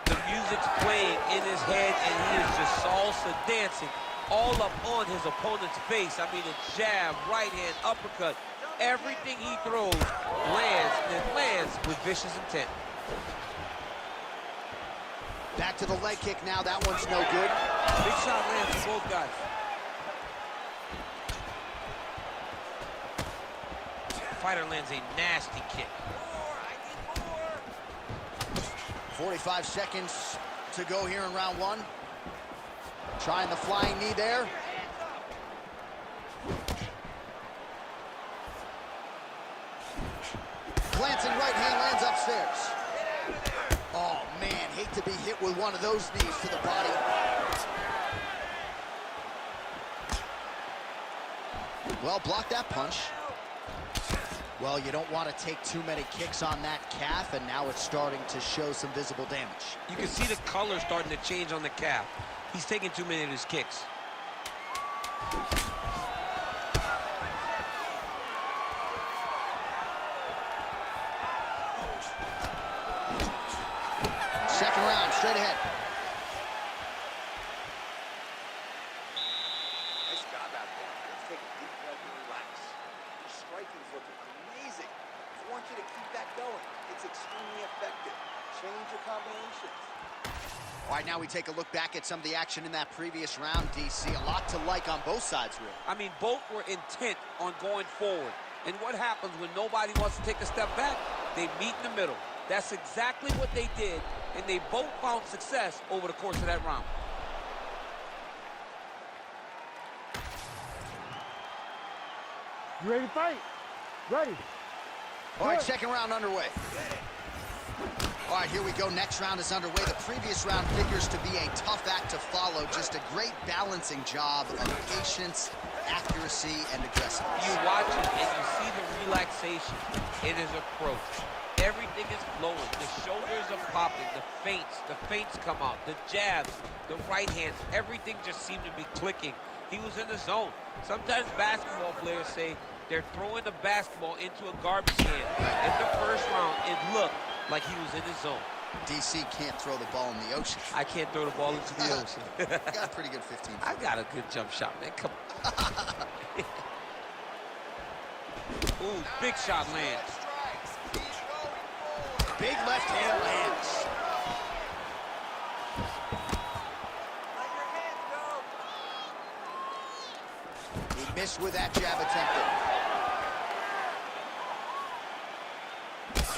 the music's playing in his head, and he is just salsa dancing all up on his opponent's face. I mean, a jab, right hand, uppercut. Everything he throws lands, and it lands with vicious intent. Back to the leg kick now. That one's no good. Big shot lands for both guys. Fighter lands a nasty kick. 45 seconds to go here in round one. Trying the flying knee there. Glancing right hand lands upstairs. Oh, man, hate to be hit with one of those knees to the body. Well, blocked that punch. Well, you don't want to take too many kicks on that calf, and now it's starting to show some visible damage. You can see the color starting to change on the calf. He's taking too many of his kicks. Second round, straight ahead. Nice job out there. Let's take a deep breath and relax. Your striking's looking amazing. I want you to keep that going. It's extremely effective. Change your combinations. All right, now we take a look back at some of the action in that previous round, DC. A lot to like on both sides, really. I mean, both were intent on going forward. And what happens when nobody wants to take a step back? They meet in the middle. That's exactly what they did, and they both found success over the course of that round. You ready to fight? Ready. All right, second round underway. All right, here we go. Next round is underway. The previous round figures to be a tough act to follow. Just a great balancing job of patience, accuracy, and aggressiveness. You watch it and you see the relaxation in his approach. Everything is flowing. The shoulders are popping. The feints come out. The jabs, the right hands, everything just seemed to be clicking. He was in the zone. Sometimes basketball players say they're throwing the basketball into a garbage can. In the first round, it looked like he was in his zone. DC can't throw the ball in the ocean. I can't throw the ball into the ocean. Got a pretty good 15. I got a good jump shot, man. Come on. Ooh, big shot lands. Big left hand lands. He missed with that jab attempted.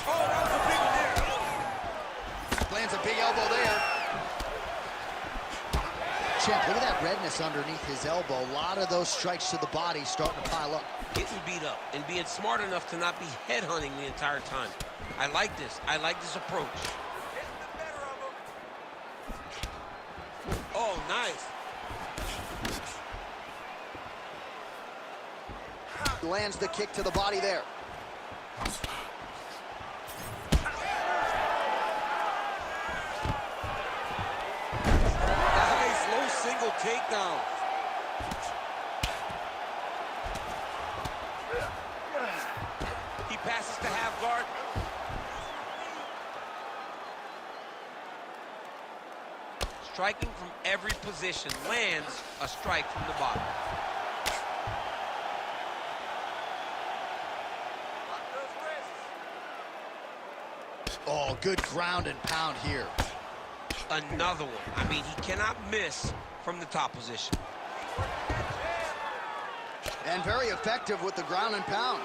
Oh, that was a big one there. Lands a big elbow there. Champ, look at that redness underneath his elbow. A lot of those strikes to the body starting to pile up. Getting beat up and being smart enough to not be headhunting the entire time. I like this. I like this approach. Oh, nice. Lands the kick to the body there. Nice low single takedown. He passes to half guard. Striking from every position, lands a strike from the bottom. Oh, good ground and pound here. Another one. I mean, he cannot miss from the top position. And very effective with the ground and pound.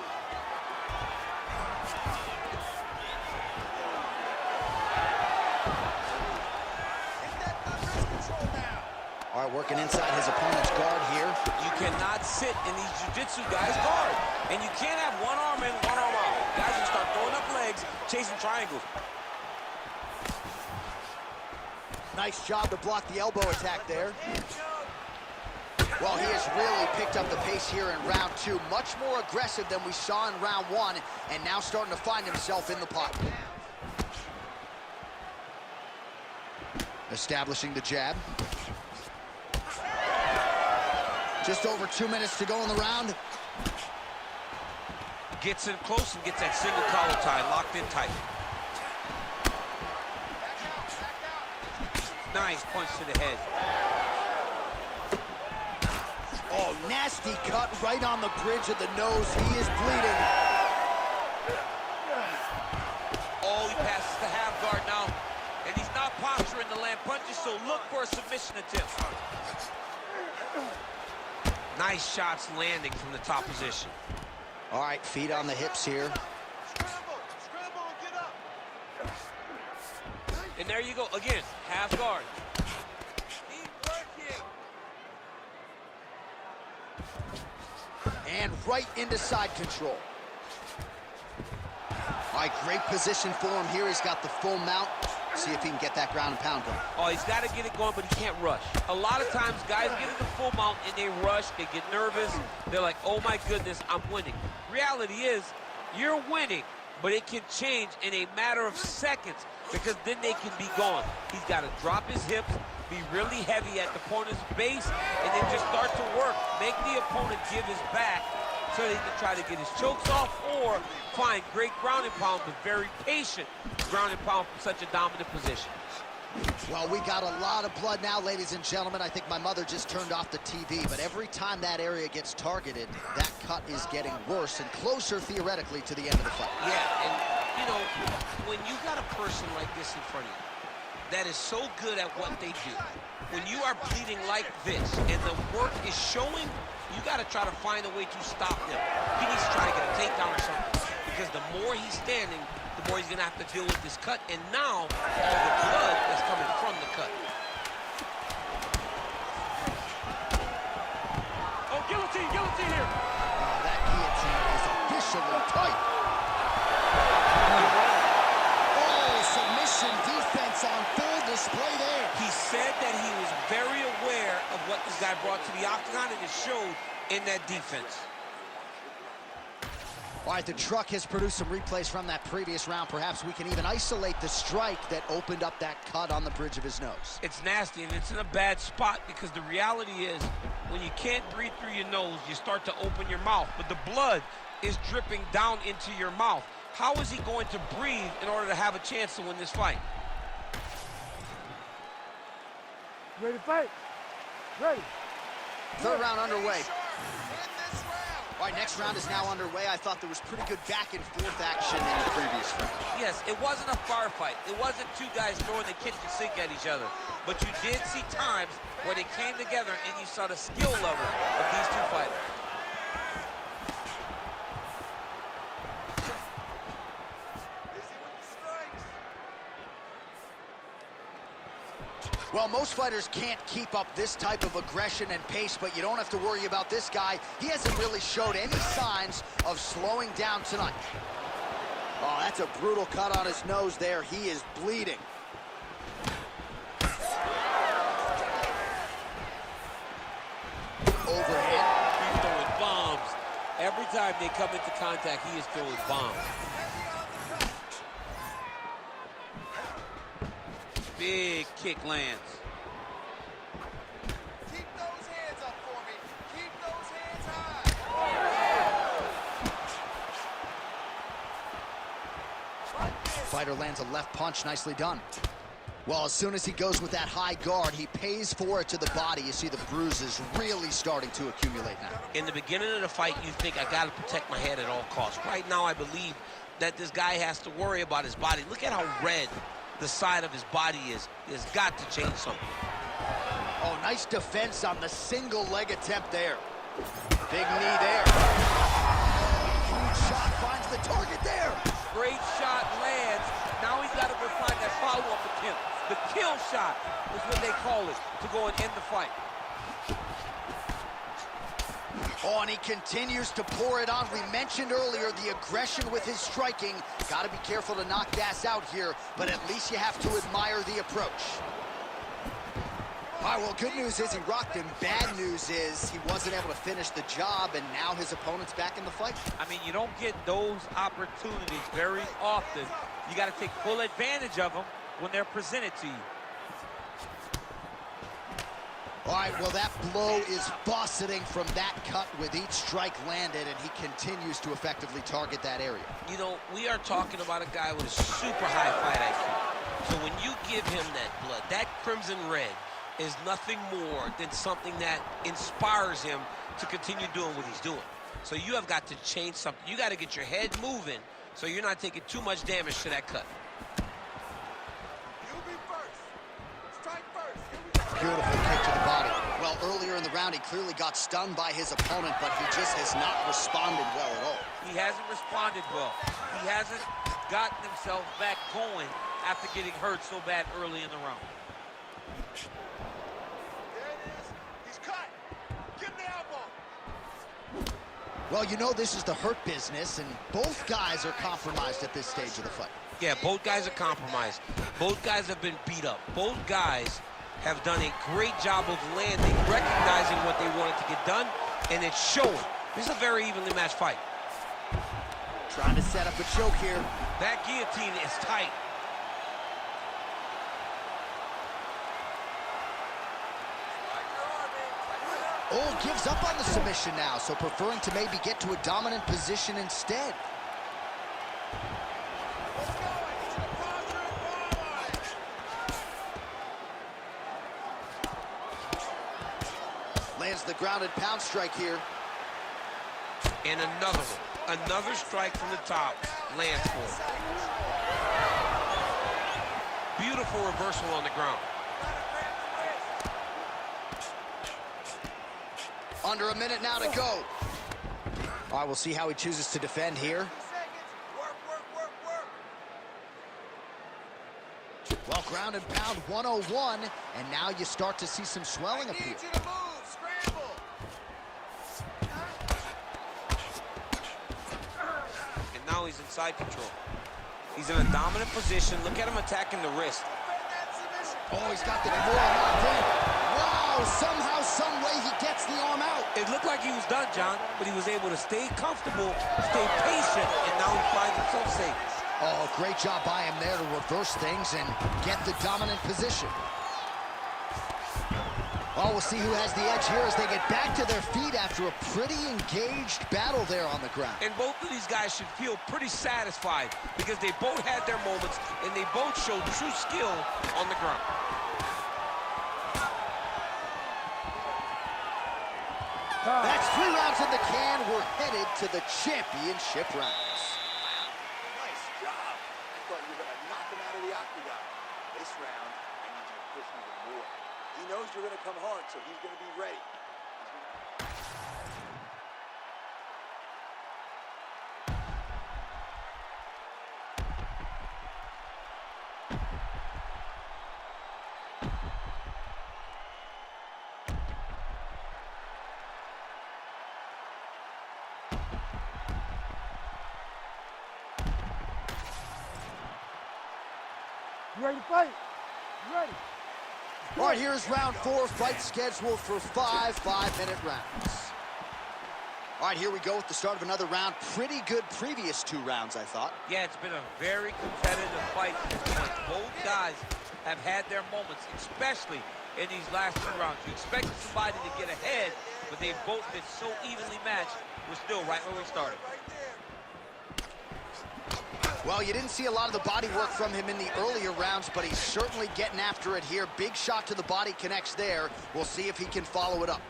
All right, working inside his opponent's guard here. You cannot sit in these jiu-jitsu guys' guard. And you can't have one arm in, one arm out. Guys will start throwing up legs, chasing triangles. Nice job to block the elbow attack there. Well, he has really picked up the pace here in round two. Much more aggressive than we saw in round one, and now starting to find himself in the pocket. Establishing the jab. Just over 2 minutes to go in the round. Gets in close and gets that single collar tie locked in tight. Nice punch to the head. Oh, nasty cut right on the bridge of the nose. He is bleeding. Oh, he passes the half guard now. And he's not posturing to land punches, so look for a submission attempt. Nice shots landing from the top position. All right, feet on the hips here. Scramble and get up. And there you go, again, half guard. Keep working. And right into side control. All right, great position for him here. He's got the full mount. See if he can get that ground and pound going. Oh, he's got to get it going, but he can't rush. A lot of times, guys get in the full mount and they rush, they get nervous. They're like, oh my goodness, I'm winning. Reality is, You're winning, but it can change in a matter of seconds because then they can be gone. He's got to drop his hips, be really heavy at the opponent's base, and then just start to work. Make the opponent give his back so they can try to get his chokes off or find great ground and pound, but very patient ground and pound from such a dominant position. Well, we got a lot of blood now, ladies and gentlemen. I think my mother just turned off the TV, but every time that area gets targeted, that cut is getting worse and closer, theoretically, to the end of the fight. Yeah, and, you know, when you got a person like this in front of you that is so good at what they do, when you are bleeding like this and the work is showing, you got to try to find a way to stop them. He needs to try to get a takedown or something, because the more he's standing, the more he's going to have to deal with this cut, and now all the blood is coming from the cut. Oh, guillotine here. That guillotine is officially tight. Oh, submission defense on full display there. He said that he was very aware of what this guy brought to the octagon, and it showed in that defense. All right, the truck has produced some replays from that previous round. Perhaps we can even isolate the strike that opened up that cut on the bridge of his nose. It's nasty, and it's in a bad spot because the reality is when you can't breathe through your nose, you start to open your mouth, but the blood is dripping down into your mouth. How is he going to breathe in order to have a chance to win this fight? Ready to fight? Ready. Third round underway. All right, next round is now underway. I thought there was pretty good back and forth action in the previous round. Yes, it wasn't a firefight. It wasn't two guys throwing the kitchen sink at each other. But you did see times where they came together and you saw the skill level of these two fighters. Well, most fighters can't keep up this type of aggression and pace, but you don't have to worry about this guy. He hasn't really showed any signs of slowing down tonight. Oh, that's a brutal cut on his nose there. He is bleeding. Overhand. He's throwing bombs. Every time they come into contact, he is throwing bombs. Big kick lands. Keep those hands up for me. Keep those hands high. Fighter lands a left punch, nicely done. Well, as soon as he goes with that high guard, he pays for it to the body. You see the bruises really starting to accumulate now. In the beginning of the fight, you think, I got to protect my head at all costs. Right now, I believe that this guy has to worry about his body. Look at how red the side of his body is. He has got to change something. Oh, nice defense on the single leg attempt there. Big knee there. Huge shot finds the target there. Great shot lands. Now he's got to go find that follow-up attempt. The kill shot is what they call it, to go and end the fight. Oh, and he continues to pour it on. We mentioned earlier the aggression with his striking. Got to be careful to knock gas out here, but at least you have to admire the approach. All right, well, good news is he rocked him. Bad news is he wasn't able to finish the job, and now his opponent's back in the fight. I mean, you don't get those opportunities very often. You got to take full advantage of them when they're presented to you. All right, well, that blow is buffeting from that cut with each strike landed, and he continues to effectively target that area. You know, we are talking about a guy with a super high fight IQ. So when you give him that blood, that crimson red is nothing more than something that inspires him to continue doing what he's doing. So you have got to change something. You got to get your head moving so you're not taking too much damage to that cut. You be first. Strike first. Here we go. Beautiful kick to the body. Well, earlier in the round, he clearly got stunned by his opponent, but he just has not responded well at all. He hasn't responded well. He hasn't gotten himself back going after getting hurt so bad early in the round. There it is. He's cut. Give him the elbow. Well, you know this is the hurt business, and both guys are compromised at this stage of the fight. Yeah, both guys are compromised. Both guys have been beat up. Both guys have done a great job of landing, recognizing what they wanted to get done, and it's showing. This is a very evenly matched fight. Trying to set up a choke here. That guillotine is tight. Oh, gives up on the submission now, so preferring to maybe get to a dominant position instead. Lands the grounded pound strike here. And another one. Another strike from the top. Lands for him. Beautiful reversal on the ground. Under a minute now to go. All right, we'll see how he chooses to defend here. Well, ground and pound 101, and now you start to see some swelling appear. And now he's inside control. He's in a dominant position. Look at him attacking the wrist. Oh, he's got the Kimura locked in. Wow, somehow, some way he gets the arm out. It looked like he was done, John, but he was able to stay comfortable, stay patient, and now he finds himself safe. Oh, great job by him there to reverse things and get the dominant position. Oh, we'll see who has the edge here as they get back to their feet after a pretty engaged battle there on the ground. And both of these guys should feel pretty satisfied because they both had their moments and they both showed true skill on the ground. That's 3 rounds in the can. We're headed to the championship rounds. Nice job. I thought you were going to knock him out of the octagon. This round, I need you to push even more. He knows you're going to come hard, so he's going to be ready. You ready to fight? You ready? All right, here's round 4. Fight scheduled for 5 5-minute rounds. All right, here we go with the start of another round. Pretty good previous 2 rounds, I thought. Yeah, it's been a very competitive fight to this point. Both guys have had their moments, especially in these last 2 rounds. You expected somebody to get ahead, but they've both been so evenly matched. We're still right where we started. Well, you didn't see a lot of the body work from him in the earlier rounds, but he's certainly getting after it here. Big shot to the body connects there. We'll see if he can follow it up.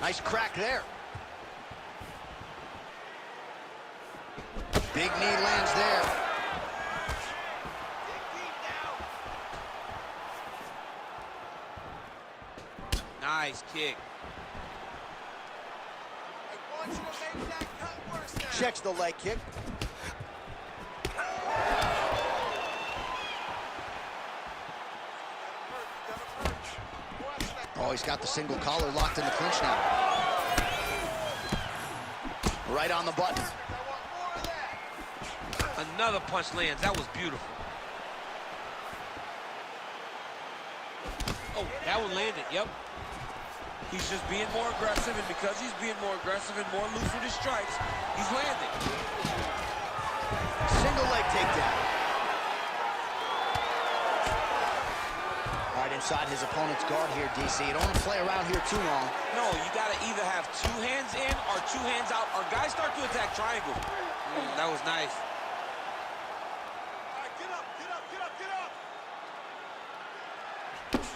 Nice crack there. Big knee lands there. Nice kick. Checks the leg kick. Oh, he's got the single collar locked in the clinch now. Right on the button. Another punch lands. That was beautiful. Oh, that one landed. Yep. He's just being more aggressive, and because he's being more aggressive and more loose with his strikes, he's landing. Single leg takedown. All right, inside his opponent's guard here, DC. You don't want to play around here too long. No, you got to either have 2 hands in or 2 hands out, or guys start to attack triangle. That was nice. All right, get up, get up, get up, get up.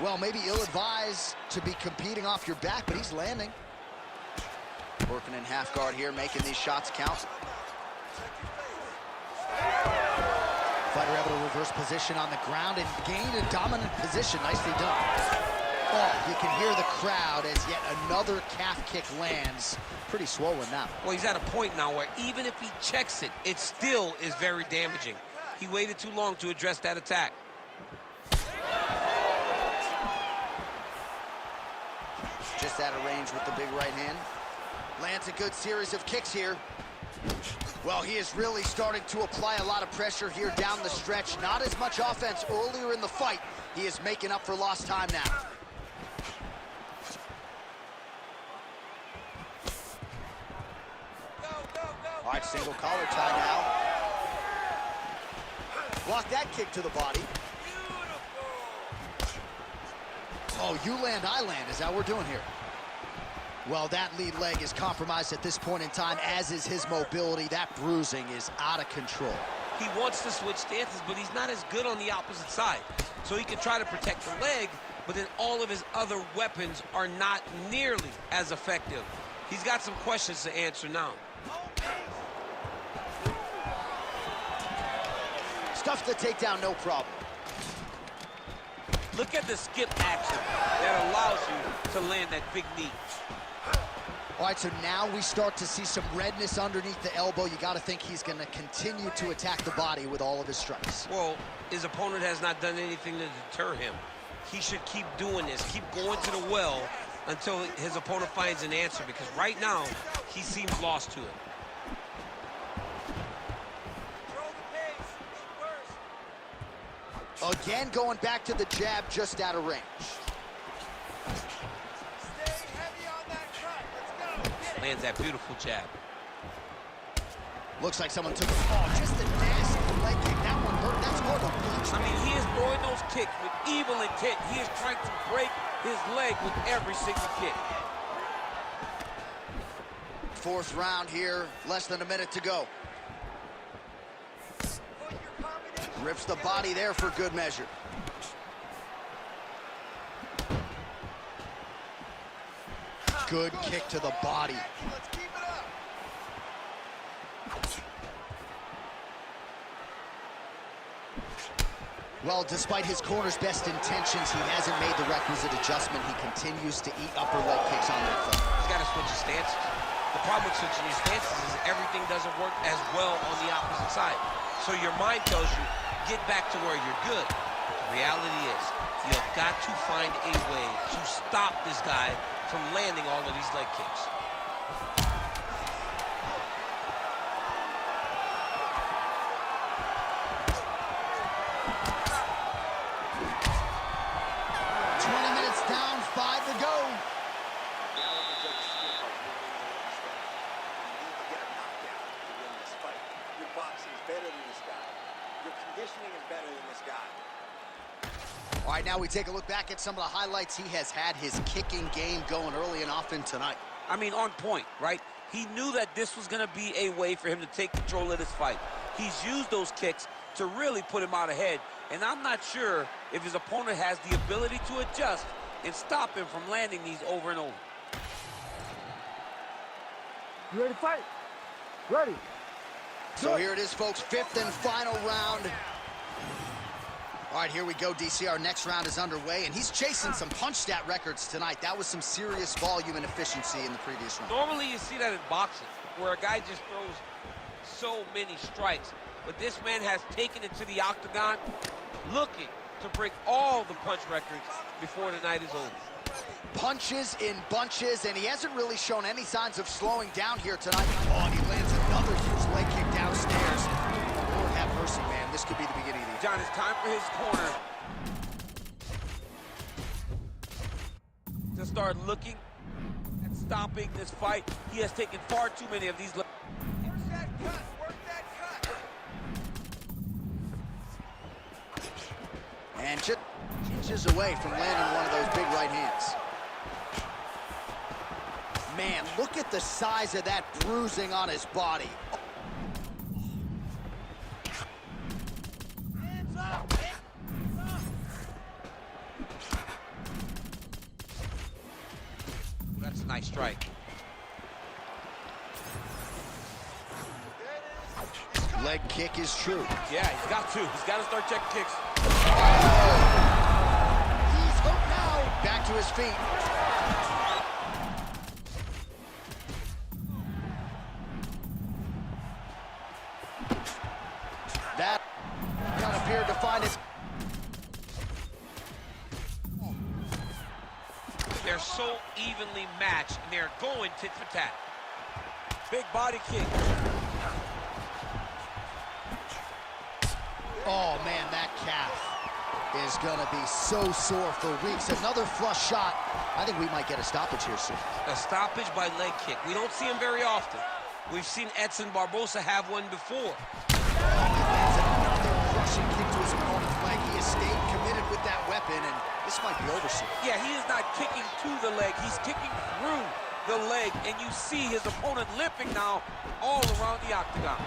Well, maybe ill-advised to be competing off your back, but he's landing. Working in half guard here, making these shots count. Fighter able to reverse position on the ground and gained a dominant position. Nicely done. Oh, you can hear the crowd as yet another calf kick lands. Pretty swollen now. Well, he's at a point now where even if he checks it, it still is very damaging. He waited too long to address that attack. Just out of range with the big right hand. Lands a good series of kicks here. Well, he is really starting to apply a lot of pressure here down the stretch. Not as much offense earlier in the fight. He is making up for lost time now. All right, single collar tie now. Block that kick to the body. Oh, you land, I land. Is that what we're doing here? Well, that lead leg is compromised at this point in time, as is his mobility. That bruising is out of control. He wants to switch stances, but he's not as good on the opposite side. So he can try to protect the leg, but then all of his other weapons are not nearly as effective. He's got some questions to answer now. Stuffs the takedown, no problem. Look at the skip action that allows you to land that big knee. All right, so now we start to see some redness underneath the elbow. You got to think he's going to continue to attack the body with all of his strikes. Well, his opponent has not done anything to deter him. He should keep doing this, keep going to the well until his opponent finds an answer, because right now, he seems lost to it. Again, going back to the jab, just out of range. Lands that beautiful jab. Looks like someone took a fall. Just a nasty leg kick. That one hurt. That's more than bleach. I mean, he is throwing those kicks with evil intent. He is trying to break his leg with every single kick. Fourth round here, less than a minute to go. Rips the body there for good measure. Good kick to the body. Well, despite his corner's best intentions, he hasn't made the requisite adjustment. He continues to eat upper leg kicks on that foot. He's got to switch his stances. The problem with switching your stances is everything doesn't work as well on the opposite side. So your mind tells you, get back to where you're good. The reality is, you've got to find a way to stop this guy from landing all of these leg kicks. All right, now we take a look back at some of the highlights. He has had his kicking game going early and often tonight. I mean, on point, right? He knew that this was going to be a way for him to take control of this fight. He's used those kicks to really put him out ahead, and I'm not sure if his opponent has the ability to adjust and stop him from landing these over and over. You ready to fight? Ready. So here it is, folks, fifth and final round. All right, here we go, DC. Our next round is underway, and he's chasing some punch stat records tonight. That was some serious volume and efficiency in the previous round. Normally you see that in boxing, where a guy just throws so many strikes. But this man has taken it to the octagon, looking to break all the punch records before the night is over. Punches in bunches, and he hasn't really shown any signs of slowing down here tonight. Oh, and he lands another huge leg kick downstairs. Lord have mercy, man. This could be the beginning of the end. John, it's time for his corner to start looking and stopping this fight. He has taken far too many of these. Work that cut, work that cut. And just inches away from landing one of those big right hands. Man, look at the size of that bruising on his body. Hands up, hands up. That's a nice strike. Leg kick is true. Yeah, he's got to. He's got to start checking kicks. He's hooked now. Back to his feet. That gun appeared to find it. They're so evenly matched, and they're going tit for tat. Big body kick. Oh, man, that calf is going to be so sore for weeks. Another flush shot. I think we might get a stoppage here soon. A stoppage by leg kick. We don't see him very often. We've seen Edson Barbosa have one before. That's another crushing kick to his opponent's leg. He has stayed committed with that weapon, and this might be over soon. Yeah, he is not kicking to the leg. He's kicking through the leg, and you see his opponent limping now all around the octagon.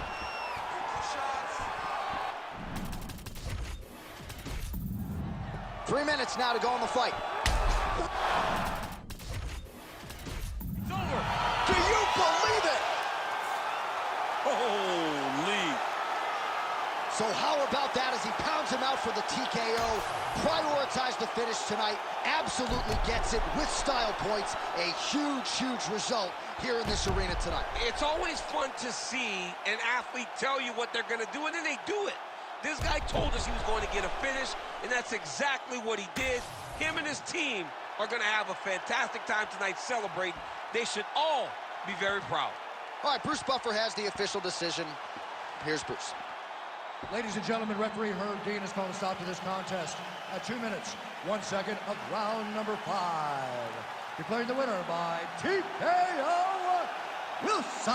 3 minutes now to go in the fight. It's over. Do you believe it? Holy. So how about that as he pounds him out for the TKO? Prioritize the finish tonight. Absolutely gets it with style points. A huge, huge result here in this arena tonight. It's always fun to see an athlete tell you what they're going to do, and then they do it. This guy told us he was going to get a finish, and that's exactly what he did. Him and his team are going to have a fantastic time tonight celebrating. They should all be very proud. All right, Bruce Buffer has the official decision. Here's Bruce. Ladies and gentlemen, referee Herb Dean has called a stop to this contest at 2 minutes, 1 second of round number 5. Declaring the winner by TKO, Wilson.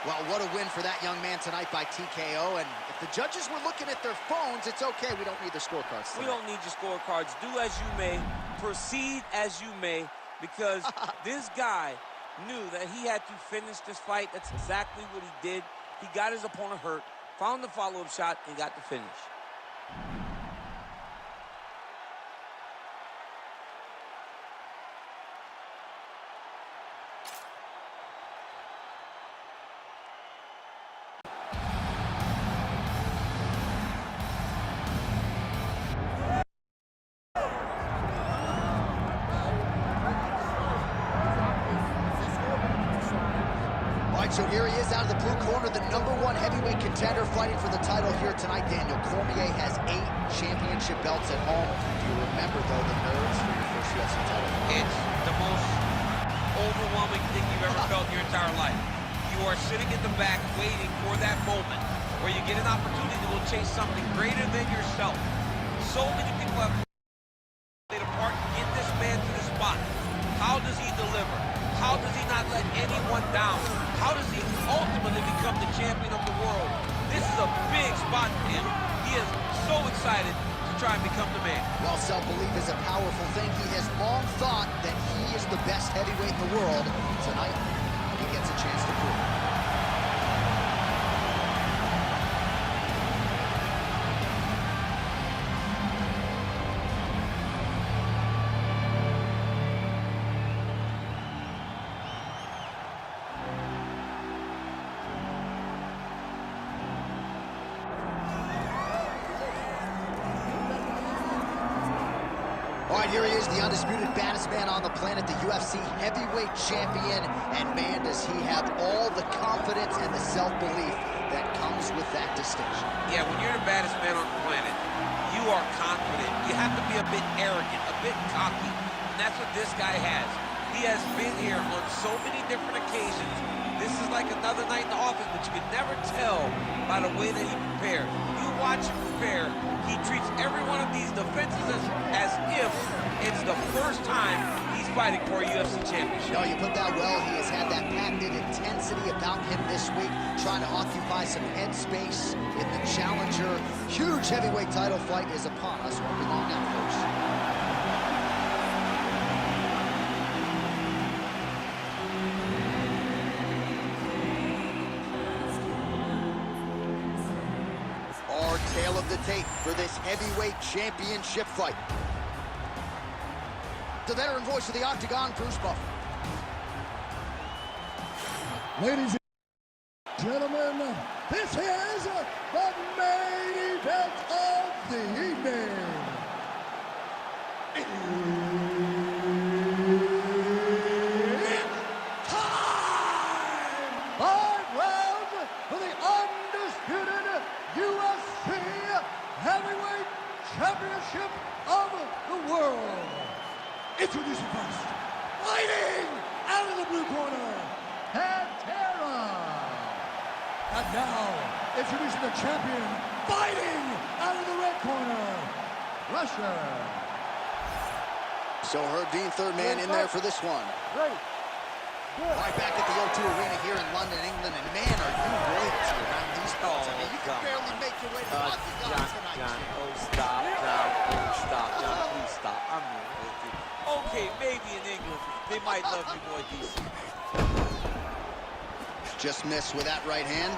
Well, what a win for that young man tonight by TKO. And if the judges were looking at their phones, it's okay. We don't need the scorecards tonight. We don't need your scorecards. Do as you may, proceed as you may, because this guy knew that he had to finish this fight. That's exactly what he did. He got his opponent hurt, found the follow-up shot, and got the finish. So here he is out of the blue corner, the #1 heavyweight contender fighting for the title here tonight. Daniel Cormier has 8 championship belts at home. Do you remember, though, the nerves for your first UFC title? It's the most overwhelming thing you've ever felt in your entire life. You are sitting in the back waiting for that moment where you get an opportunity to go chase something greater than yourself. So many people have played a part to get this man to the spot. How does he deliver? How does he not let anyone down? How does he ultimately become the champion of the world? This is a big spot for him. He is so excited to try and become the man. Well, self-belief is a powerful thing. He has long thought that he is the best heavyweight in the world. Tonight, he gets a chance to prove it. All right, here he is, the undisputed baddest man on the planet, the UFC heavyweight champion. And man, does he have all the confidence and the self-belief that comes with that distinction. Yeah, when you're the baddest man on the planet, you are confident. You have to be a bit arrogant, a bit cocky. And that's what this guy has. He has been here on so many different occasions. This is like another night in the office, but you can never tell by the way that he prepared. You watch him prepare, he treats every one of these defenses as if it's the first time he's fighting for a UFC championship. No, you put that well. He has had that patented intensity about him this week, trying to occupy some head space in the challenger. Huge heavyweight title fight is upon us. Won't be long now, folks. Tale of the tape for this heavyweight championship fight. The veteran voice of the Octagon, Bruce Buffer. Ladies and gentlemen, this is the main event of the evening. It's time! 5 rounds for the undisputed UFC Heavyweight Championship of the world. Introducing first, fighting out of the blue corner, Pantera. And now, introducing the champion, fighting out of the red corner, Russia. So Herb Dean, third man in there for this one. Ready. Right back at the O2 Arena here in London, England, and man, are you royalty around these parts. I mean, you can barely make your way to the octagon tonight. John, oh, stop, John, oh, stop, John, please stop. I'm here with you. Okay, maybe in England, they might love you more decent. Just missed with that right hand.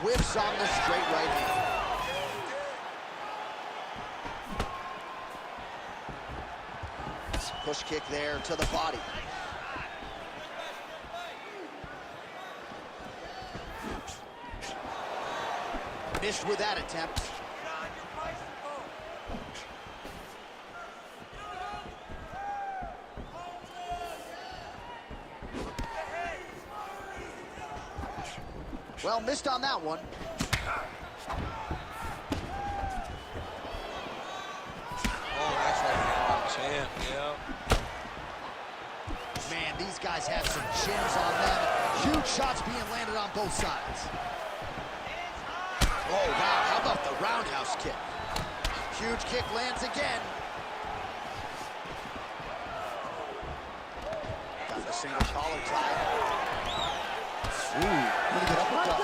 Whiffs on the straight right hand. Push kick there to the body. Missed with that attempt. Well, missed on that one. Oh, that's right hand, champ, yeah. Man, these guys have some chins on them. Huge shots being landed on both sides. Oh, wow, how about the roundhouse kick? Huge kick lands again. Got the single collar tie. Ooh, pretty good uppercut.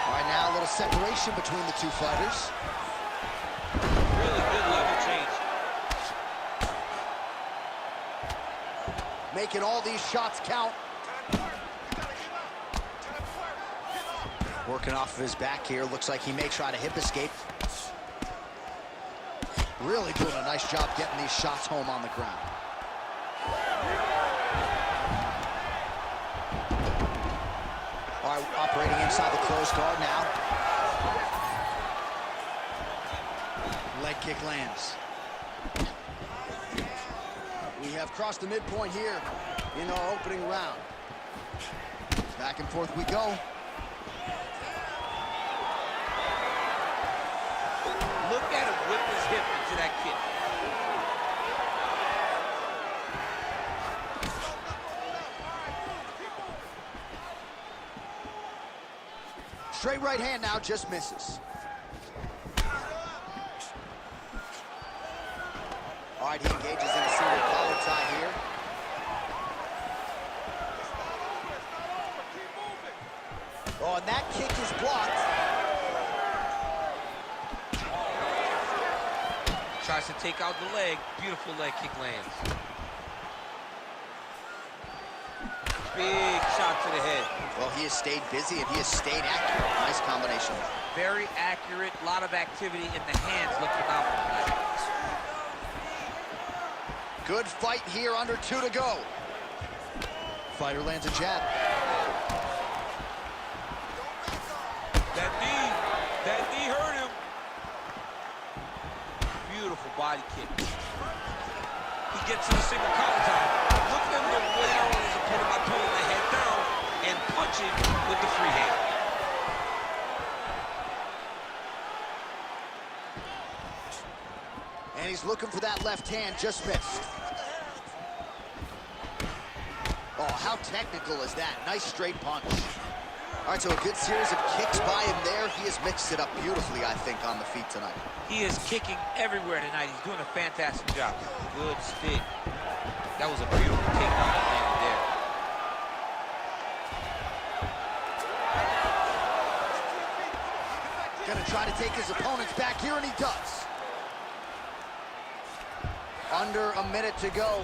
All right, now a little separation between the two fighters. Really good level change. Making all these shots count. Working off of his back here. Looks like he may try to hip escape. Really doing a nice job getting these shots home on the ground. All right, operating inside the closed guard now. Leg kick lands. We have crossed the midpoint here in our opening round. Back and forth we go. Look at him whip his hip into that kick. Straight right hand now, just misses. All right, he engages in a single collar tie here. Oh, and that kick is blocked. Tries to take out the leg. Beautiful leg kick lands. Big shot to the head. Well, he has stayed busy and he has stayed accurate. Nice combination. Very accurate. A lot of activity in the hands. Look out for that. Good fight here, under 2 to go. Fighter lands a jab. That knee hurt him. Beautiful body kick. He gets to the single collar tie. Look at him wear on his opponent by pulling the head down and punching with the free hand. And he's looking for that left hand, just missed. Oh, how technical is that? Nice straight punch. All right, so a good series of kicks by him there. He has mixed it up beautifully, I think, on the feet tonight. He is kicking everywhere tonight. He's doing a fantastic job. Good stick. That was a beautiful takedown that landed there. Gonna try to take his opponents back here, and he does. Under a minute to go.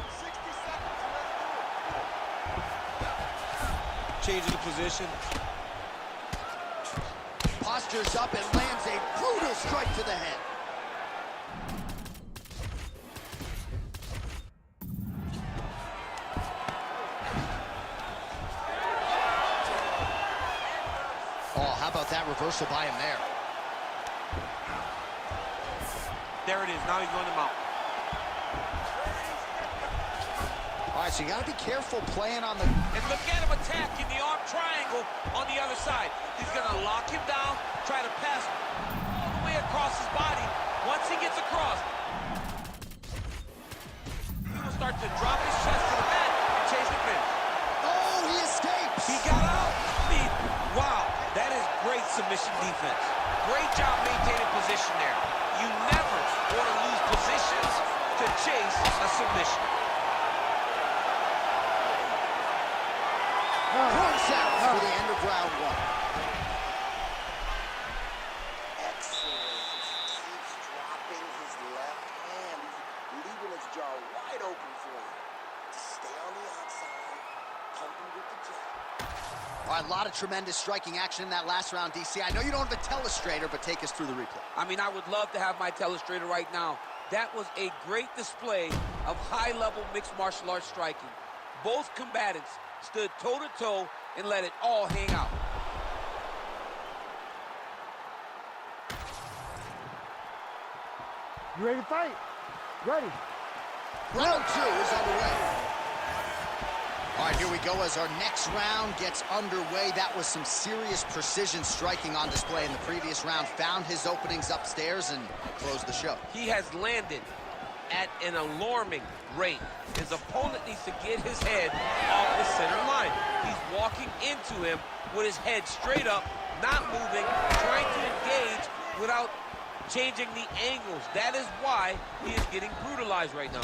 Changing the position. Postures up and lands a brutal strike to the head. Oh, how about that reversal by him there? There it is. Now he's going to mount. All right, so you got to be careful playing on the... And look at him attacking the arm triangle on the other side. He's going to lock him down, try to pass all the way across his body. Once he gets across, he will start to drop his chest to the mat and chase the finish. Oh, he escapes! He got out. Wow, that is great submission defense. Great job maintaining position there. You never want to chase a submission. Points out for the end of round one. Excellent. Keeps dropping his left hand. He's leaving his jaw wide open for you. Stay on the outside. Pump him with the jab. All right, a lot of tremendous striking action in that last round, DC. I know you don't have a telestrator, but take us through the replay. I mean, I would love to have my telestrator right now. That was a great display of high-level mixed martial arts striking. Both combatants stood toe-to-toe and let it all hang out. You ready to fight? Ready. Round two is underway. All right, here we go as our next round gets underway. That was some serious precision striking on display in the previous round. Found his openings upstairs and closed the show. He has landed at an alarming rate. His opponent needs to get his head off the center line. He's walking into him with his head straight up, not moving, trying to engage without changing the angles. That is why he is getting brutalized right now.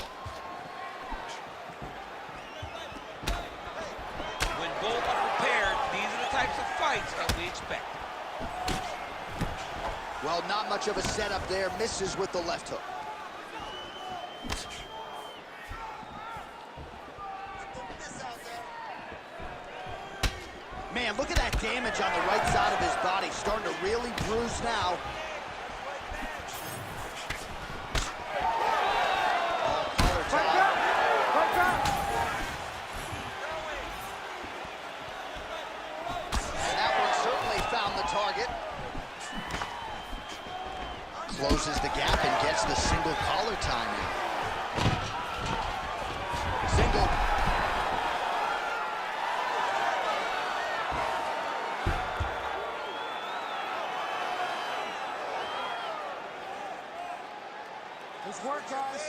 When both are prepared, these are the types of fights that we expect. Well, not much of a setup there. Misses with the left hook. Man, look at that damage on the right side of his body. Starting to really bruise now. And that one certainly found the target. Closes the gap and gets the single collar time in. Single. Let's work, guys.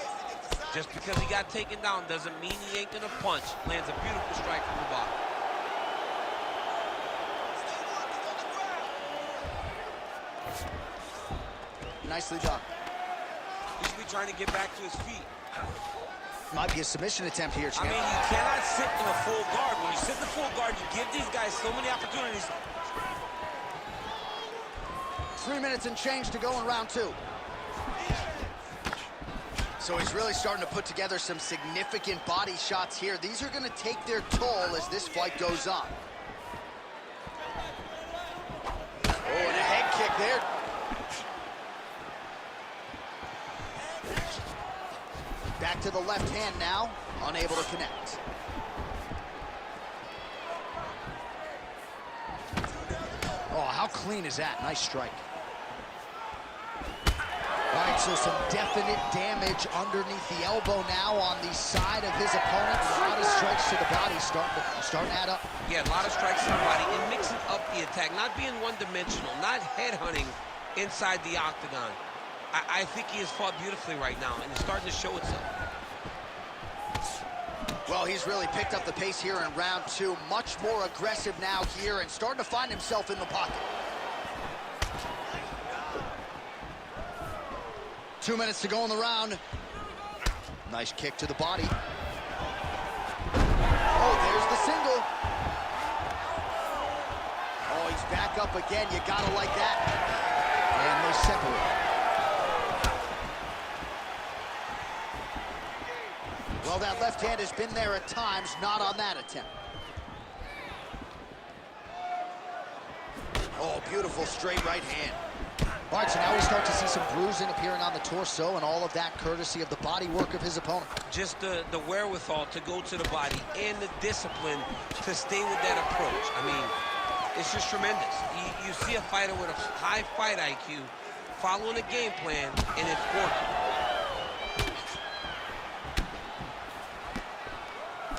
Just because he got taken down doesn't mean he ain't gonna punch. Lands a beautiful strike from the bottom. Nicely done. He should be trying to get back to his feet. Might be a submission attempt here, I champ. mean, you cannot sit in a full guard. When you sit in the full guard, you give these guys so many opportunities. 3 minutes and change to go in round two. So he's really starting to put together some significant body shots here. These are going to take their toll as this fight goes on. Oh, and a head kick there. Back to the left hand now, unable to connect. Oh, how clean is that? Nice strike. All right, so some definite damage underneath the elbow now on the side of his opponent. A lot of strikes to the body starting to add up. Yeah, a lot of strikes to the body and mixing up the attack, not being one-dimensional, not headhunting inside the octagon. I think he has fought beautifully right now, and it's starting to show itself. Well, he's really picked up the pace here in round two. Much more aggressive now here and starting to find himself in the pocket. 2 minutes to go in the round. Nice kick to the body. Oh, there's the single. Oh, he's back up again. You gotta like that. And they separate. Well, that left hand has been there at times, not on that attempt. Oh, beautiful straight right hand. All right, so now we start to see some bruising appearing on the torso, and all of that courtesy of the body work of his opponent. Just the wherewithal to go to the body and the discipline to stay with that approach. I mean, it's just tremendous. You see a fighter with a high fight IQ following a game plan, and it's working.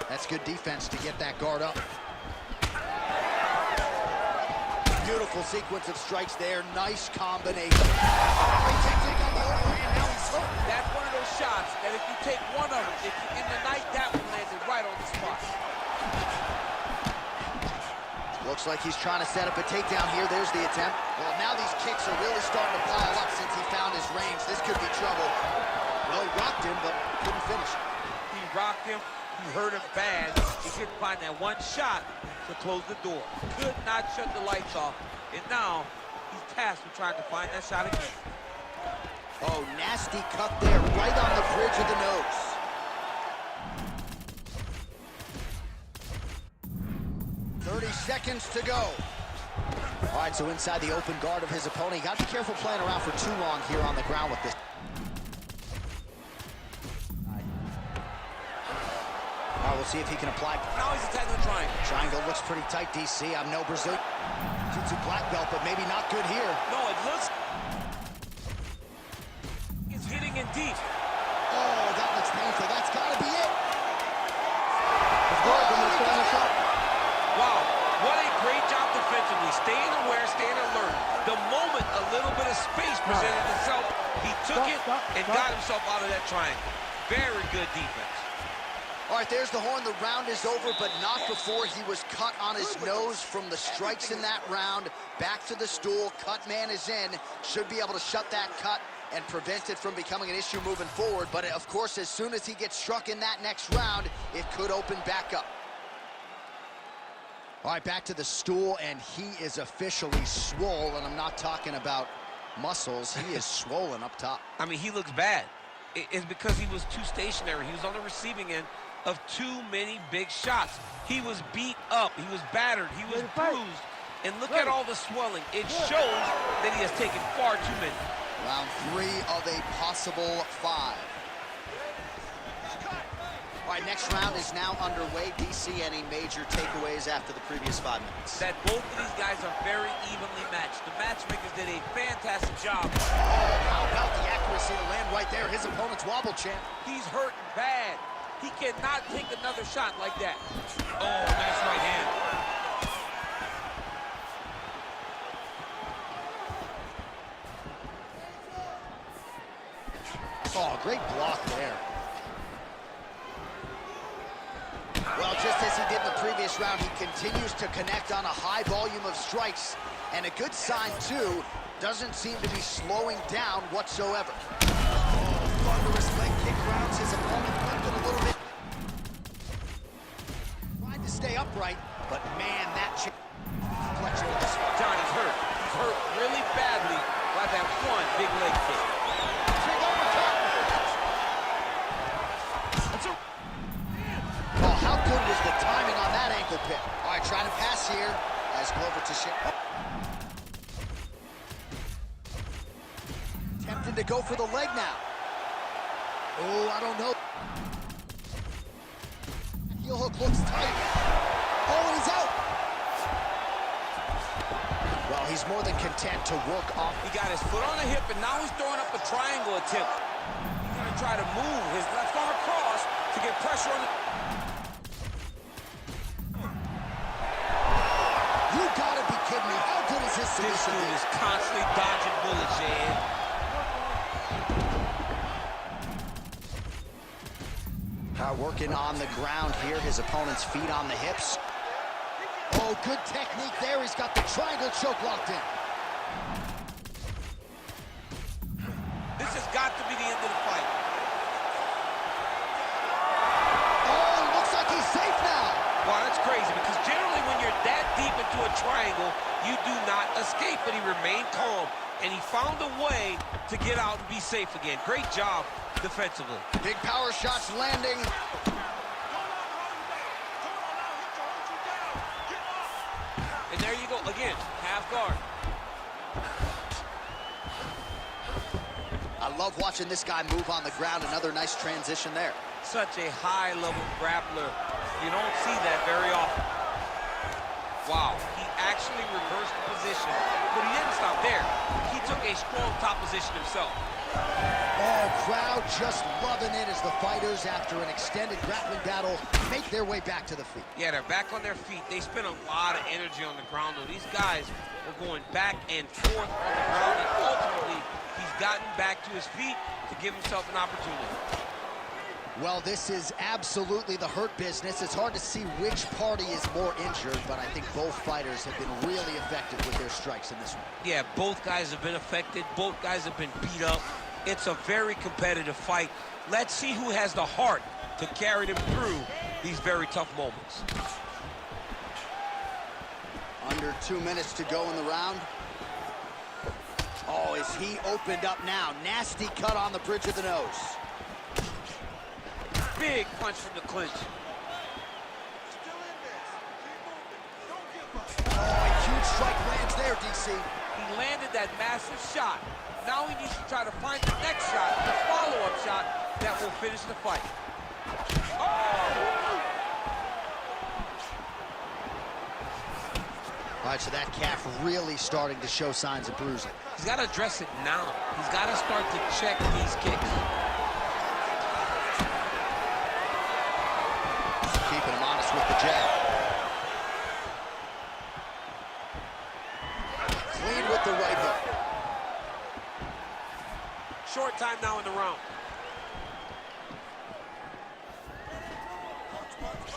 That's good defense to get that guard up. Beautiful sequence of strikes there. Nice combination. That's one of those shots that if you take one of them, if you in the night, that one landed right on the spot. Looks like he's trying to set up a takedown here. There's the attempt. Well, now these kicks are really starting to pile up since he found his range. This could be trouble. Well, he rocked rocked him, but couldn't finish. He rocked him. He hurt him bad. He couldn't find that one shot to close the door. Could not shut the lights off. And now he's tasked with trying to find that shot again. Oh, nasty cut there, right on the bridge of the nose. Seconds to go. All right, so inside the open guard of his opponent. You got to be careful playing around for too long here on the ground with this. All right, we'll see if he can apply. Now he's attacking the triangle. Triangle looks pretty tight, DC. I'm no Brazilian Jiu-Jitsu black belt, but maybe not good here. No, it looks... He's hitting in deep. Oh, that looks painful. That's got to be it. Wow, what a great job defensively. Staying aware, staying alert. The moment a little bit of space presented itself, he took it and got himself out of that triangle. Very good defense. All right, there's the horn. The round is over, but not before he was cut on his nose from the strikes in that round. Back to the stool. Cut man is in. Should be able to shut that cut and prevent it from becoming an issue moving forward. But, of course, as soon as he gets struck in that next round, it could open back up. All right, back to the stool, and he is officially swole, and I'm not talking about muscles. He is swollen up top. I mean, he looks bad. It's because he was too stationary. He was on the receiving end of too many big shots. He was beat up. He was battered. He was bruised. And look at all the swelling. It shows that he has taken far too many. Round 3 of a possible 5. All right, next round is now underway. DC, any major takeaways after the previous 5 minutes? That both of these guys are very evenly matched. The matchmakers did a fantastic job. Oh, how about the accuracy to land right there? His opponent's wobble champ. He's hurting bad. He cannot take another shot like that. Oh, nice right hand. Oh, great block there. Well, just as he did in the previous round, he continues to connect on a high volume of strikes. And a good sign, too, doesn't seem to be slowing down whatsoever. Oh, thunderous leg kick rounds his opponent, limping a little bit. Tried to stay upright, but man, that flexion of the spine. John is hurt. He's hurt really badly by that one big leg kick. Big uppercut. Oh, how good was the timing on that ankle pick? All right, trying to pass here as Glover to shit. Tempted to go for the leg now. Oh, I don't know. Heel hook looks tight. Oh, and he's out. Well, he's more than content to work off. He got his foot on the hip, and now he's throwing up a triangle attempt. He's going to try to move his left arm across to get pressure on the... You gotta be kidding me. How good is his This submission? dude is constantly dodging bullets, Jan. Working on the ground here. His opponent's feet on the hips. Oh, good technique there. He's got the triangle choke locked in. This has got to be the end of the fight. Oh, looks like he's safe now. Wow, that's crazy, because generally when you're that deep into a triangle, you do not escape, but he remained calm, and he found a way to get out and be safe again. Great job defensively. Big power shots landing. And there you go, again, half guard. I love watching this guy move on the ground. Another nice transition there. Such a high-level grappler. You don't see that very often. Wow, he actually reversed the position, but he didn't stop there. He took a strong top position himself. Oh, crowd just loving it as the fighters, after an extended grappling battle, make their way back to the feet. Yeah, they're back on their feet. They spent a lot of energy on the ground, though. These guys were going back and forth on the ground, and ultimately, he's gotten back to his feet to give himself an opportunity. Well, this is absolutely the hurt business. It's hard to see which party is more injured, but I think both fighters have been really effective with their strikes in this one. Yeah, both guys have been affected. Both guys have been beat up. It's a very competitive fight. Let's see who has the heart to carry them through these very tough moments. Under 2 minutes to go in the round. Oh, is he opened up now? Nasty cut on the bridge of the nose. Big punch from the clinch. Oh, a huge strike lands there, DC. He landed that massive shot. Now he needs to try to find the next shot, the follow-up shot that will finish the fight. All right, so that calf really starting to show signs of bruising. He's got to address it now. He's got to start to check these kicks. Keeping him honest with the jab. Clean with the right hook. Short time now in the round.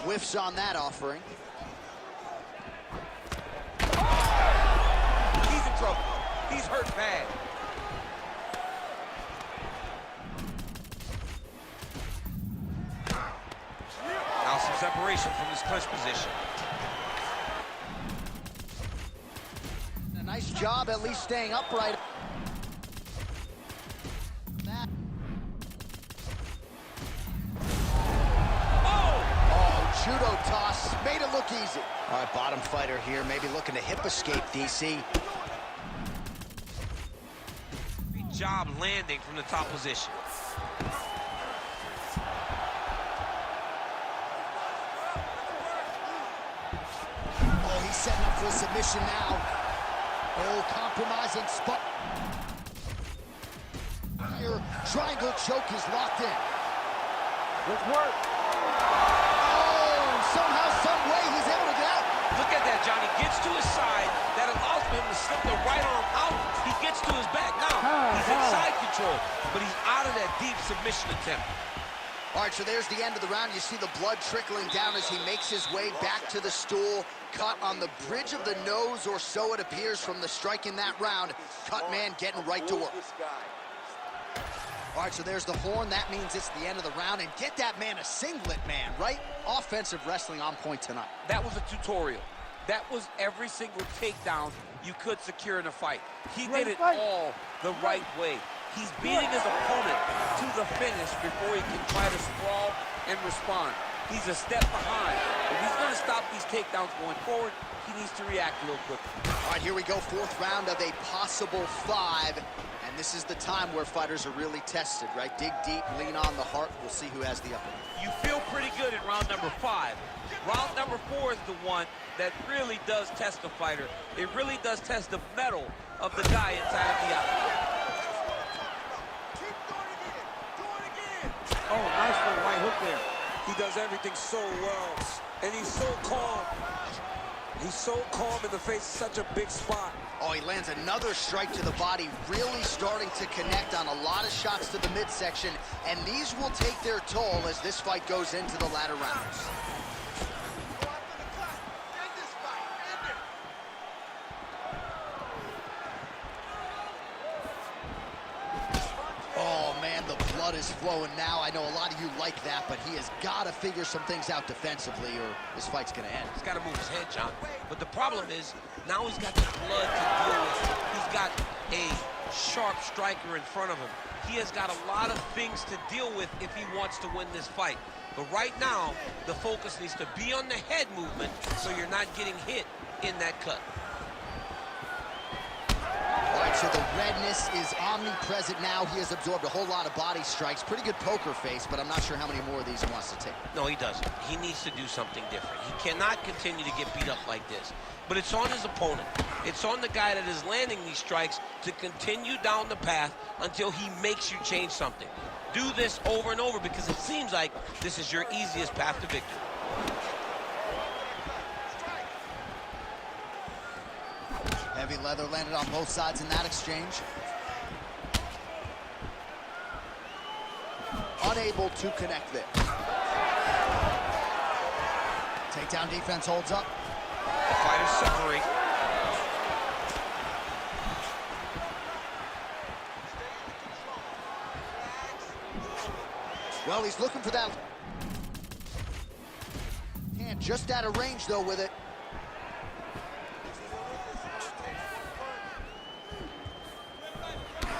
Whiffs on that offering. He's in trouble. He's hurt bad. Now some separation from this clinch position. A nice job at least staying upright. Judo toss, made it look easy. All right, bottom fighter here, maybe looking to hip escape, DC. Great job landing from the top position. Oh, he's setting up for a submission now. Oh, compromising spot. Here, triangle choke is locked in. Let's work. Somehow, some way, he's able to get out. Look at that, Johnny. Gets to his side. That allows him to slip the right arm out. He gets to his back. Now, he's in side control, but he's out of that deep submission attempt. All right, so there's the end of the round. You see the blood trickling down as he makes his way back to the stool. Cut on the bridge of the nose, or so it appears from the strike in that round. Cut man getting right to work. All right, so there's the horn. That means it's the end of the round. And get that man a singlet, man, right? Offensive wrestling on point tonight. That was a tutorial. That was every single takedown you could secure in a fight. He did it all the right way. He's beating his opponent to the finish before he can try to sprawl and respond. He's a step behind. If he's going to stop these takedowns going forward, he needs to react a little quicker. All right, here we go. Fourth round of a possible 5. And this is the time where fighters are really tested, right? Dig deep, lean on the heart. We'll see who has the upper hand. You feel pretty good in round number 5. Round number 4 is the one that really does test the fighter. It really does test the mettle of the guy inside of the octagon. Oh, nice little right hook there. He does everything so well, and he's so calm. He's so calm in the face of such a big spot. Oh, he lands another strike to the body, really starting to connect on a lot of shots to the midsection, and these will take their toll as this fight goes into the latter rounds. Oh, man, the blood is flowing now. I know a lot of you like that, but he has got to figure some things out defensively or this fight's going to end. He's got to move his head, John. But the problem is, now he's got the blood to deal with. He's got a sharp striker in front of him. He has got a lot of things to deal with if he wants to win this fight. But right now, the focus needs to be on the head movement so you're not getting hit in that cut. All right, so the redness is omnipresent now. He has absorbed a whole lot of body strikes. Pretty good poker face, but I'm not sure how many more of these he wants to take. No, he doesn't. He needs to do something different. He cannot continue to get beat up like this. But it's on his opponent. It's on the guy that is landing these strikes to continue down the path until he makes you change something. Do this over and over because it seems like this is your easiest path to victory. Heavy leather landed on both sides in that exchange. Unable to connect there. Takedown defense holds up. The fighters separate. Well, he's looking for that. Hand just out of range, though, with it.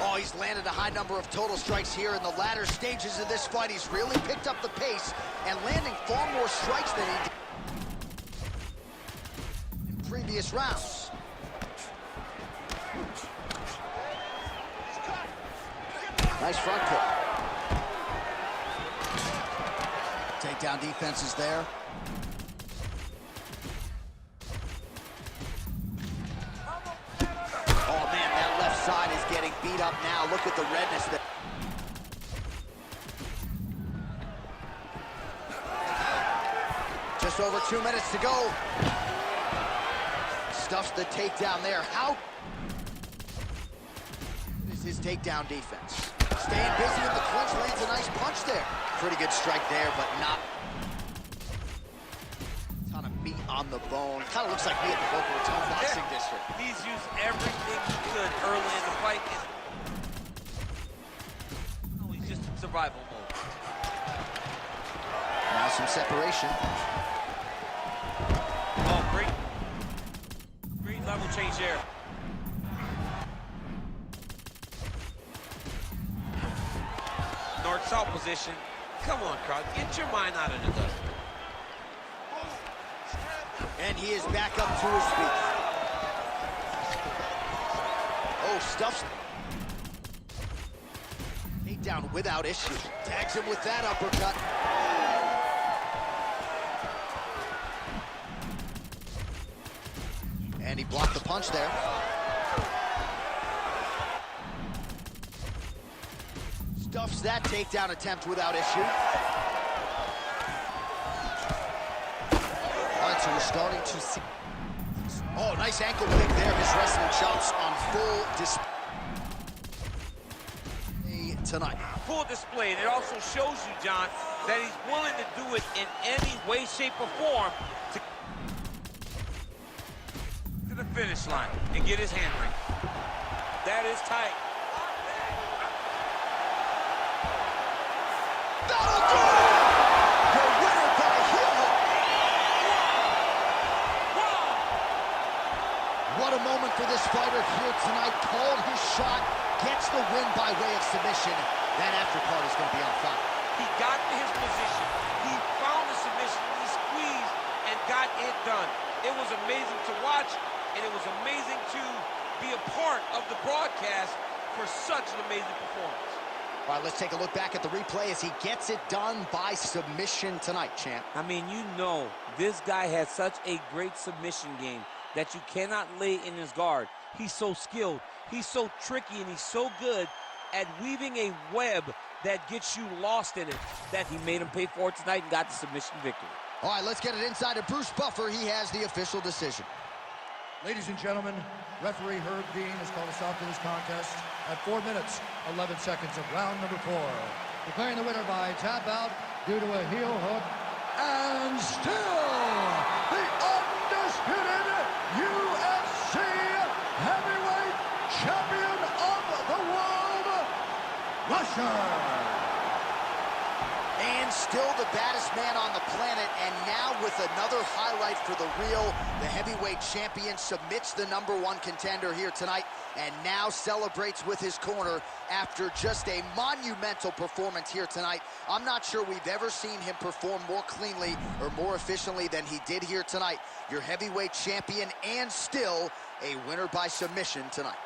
Oh, he's landed a high number of total strikes here in the latter stages of this fight. He's really picked up the pace and landing far more strikes than he did in previous rounds. Nice front kick. Takedown defense is there. Oh, man, that left side is getting beat up now. Look at the redness there. Just over 2 minutes to go. Stuffs the takedown there. How is his takedown defense? Staying busy in the clinch, lands a nice punch there. Pretty good strike there, but not a ton of meat on the bone. Kind of looks like me at the Boca Raton boxing district. He's used everything he could early in the fight. No, he's just in survival mode. Now some separation. Oh, great level change there. North-south position. Come on, crowd. Get your mind out of the dust. And he is back up to his feet. Oh, stuffs. Takedown without issue. Tags him with that uppercut. And he blocked the punch there. Stuffs that takedown attempt without issue. All right, so we're starting to see. Oh, nice ankle pick there. His wrestling chops on full display tonight. Full display, and it also shows you, John, that he's willing to do it in any way, shape, or form to the finish line and get his hand ring. That is tight. That'll do it! The winner by heel hook. What a moment for this fighter here tonight. Called his shot, gets the win by way of submission. That aftercard is going to be on fire. He got to his position. He found the submission. He squeezed and got it done. It was amazing to watch, and it was amazing to be a part of the broadcast for such an amazing performance. All right, let's take a look back at the replay as he gets it done by submission tonight, champ. I mean, you know, this guy has such a great submission game that you cannot lay in his guard. He's so skilled, he's so tricky, and he's so good at weaving a web that gets you lost in it that he made him pay for it tonight and got the submission victory. All right, let's get it inside of Bruce Buffer. He has the official decision. Ladies and gentlemen, referee Herb Dean has called a stop to this contest at 4 minutes, 11 seconds of round number 4. Declaring the winner by tap out due to a heel hook, and still the undisputed UFC heavyweight champion of the world, Rusher. And still the baddest man on the planet, and now with another highlight for the real. The heavyweight champion submits the #1 contender here tonight, and now celebrates with his corner after just a monumental performance here tonight. I'm not sure we've ever seen him perform more cleanly or more efficiently than he did here tonight. Your heavyweight champion, and still a winner by submission tonight.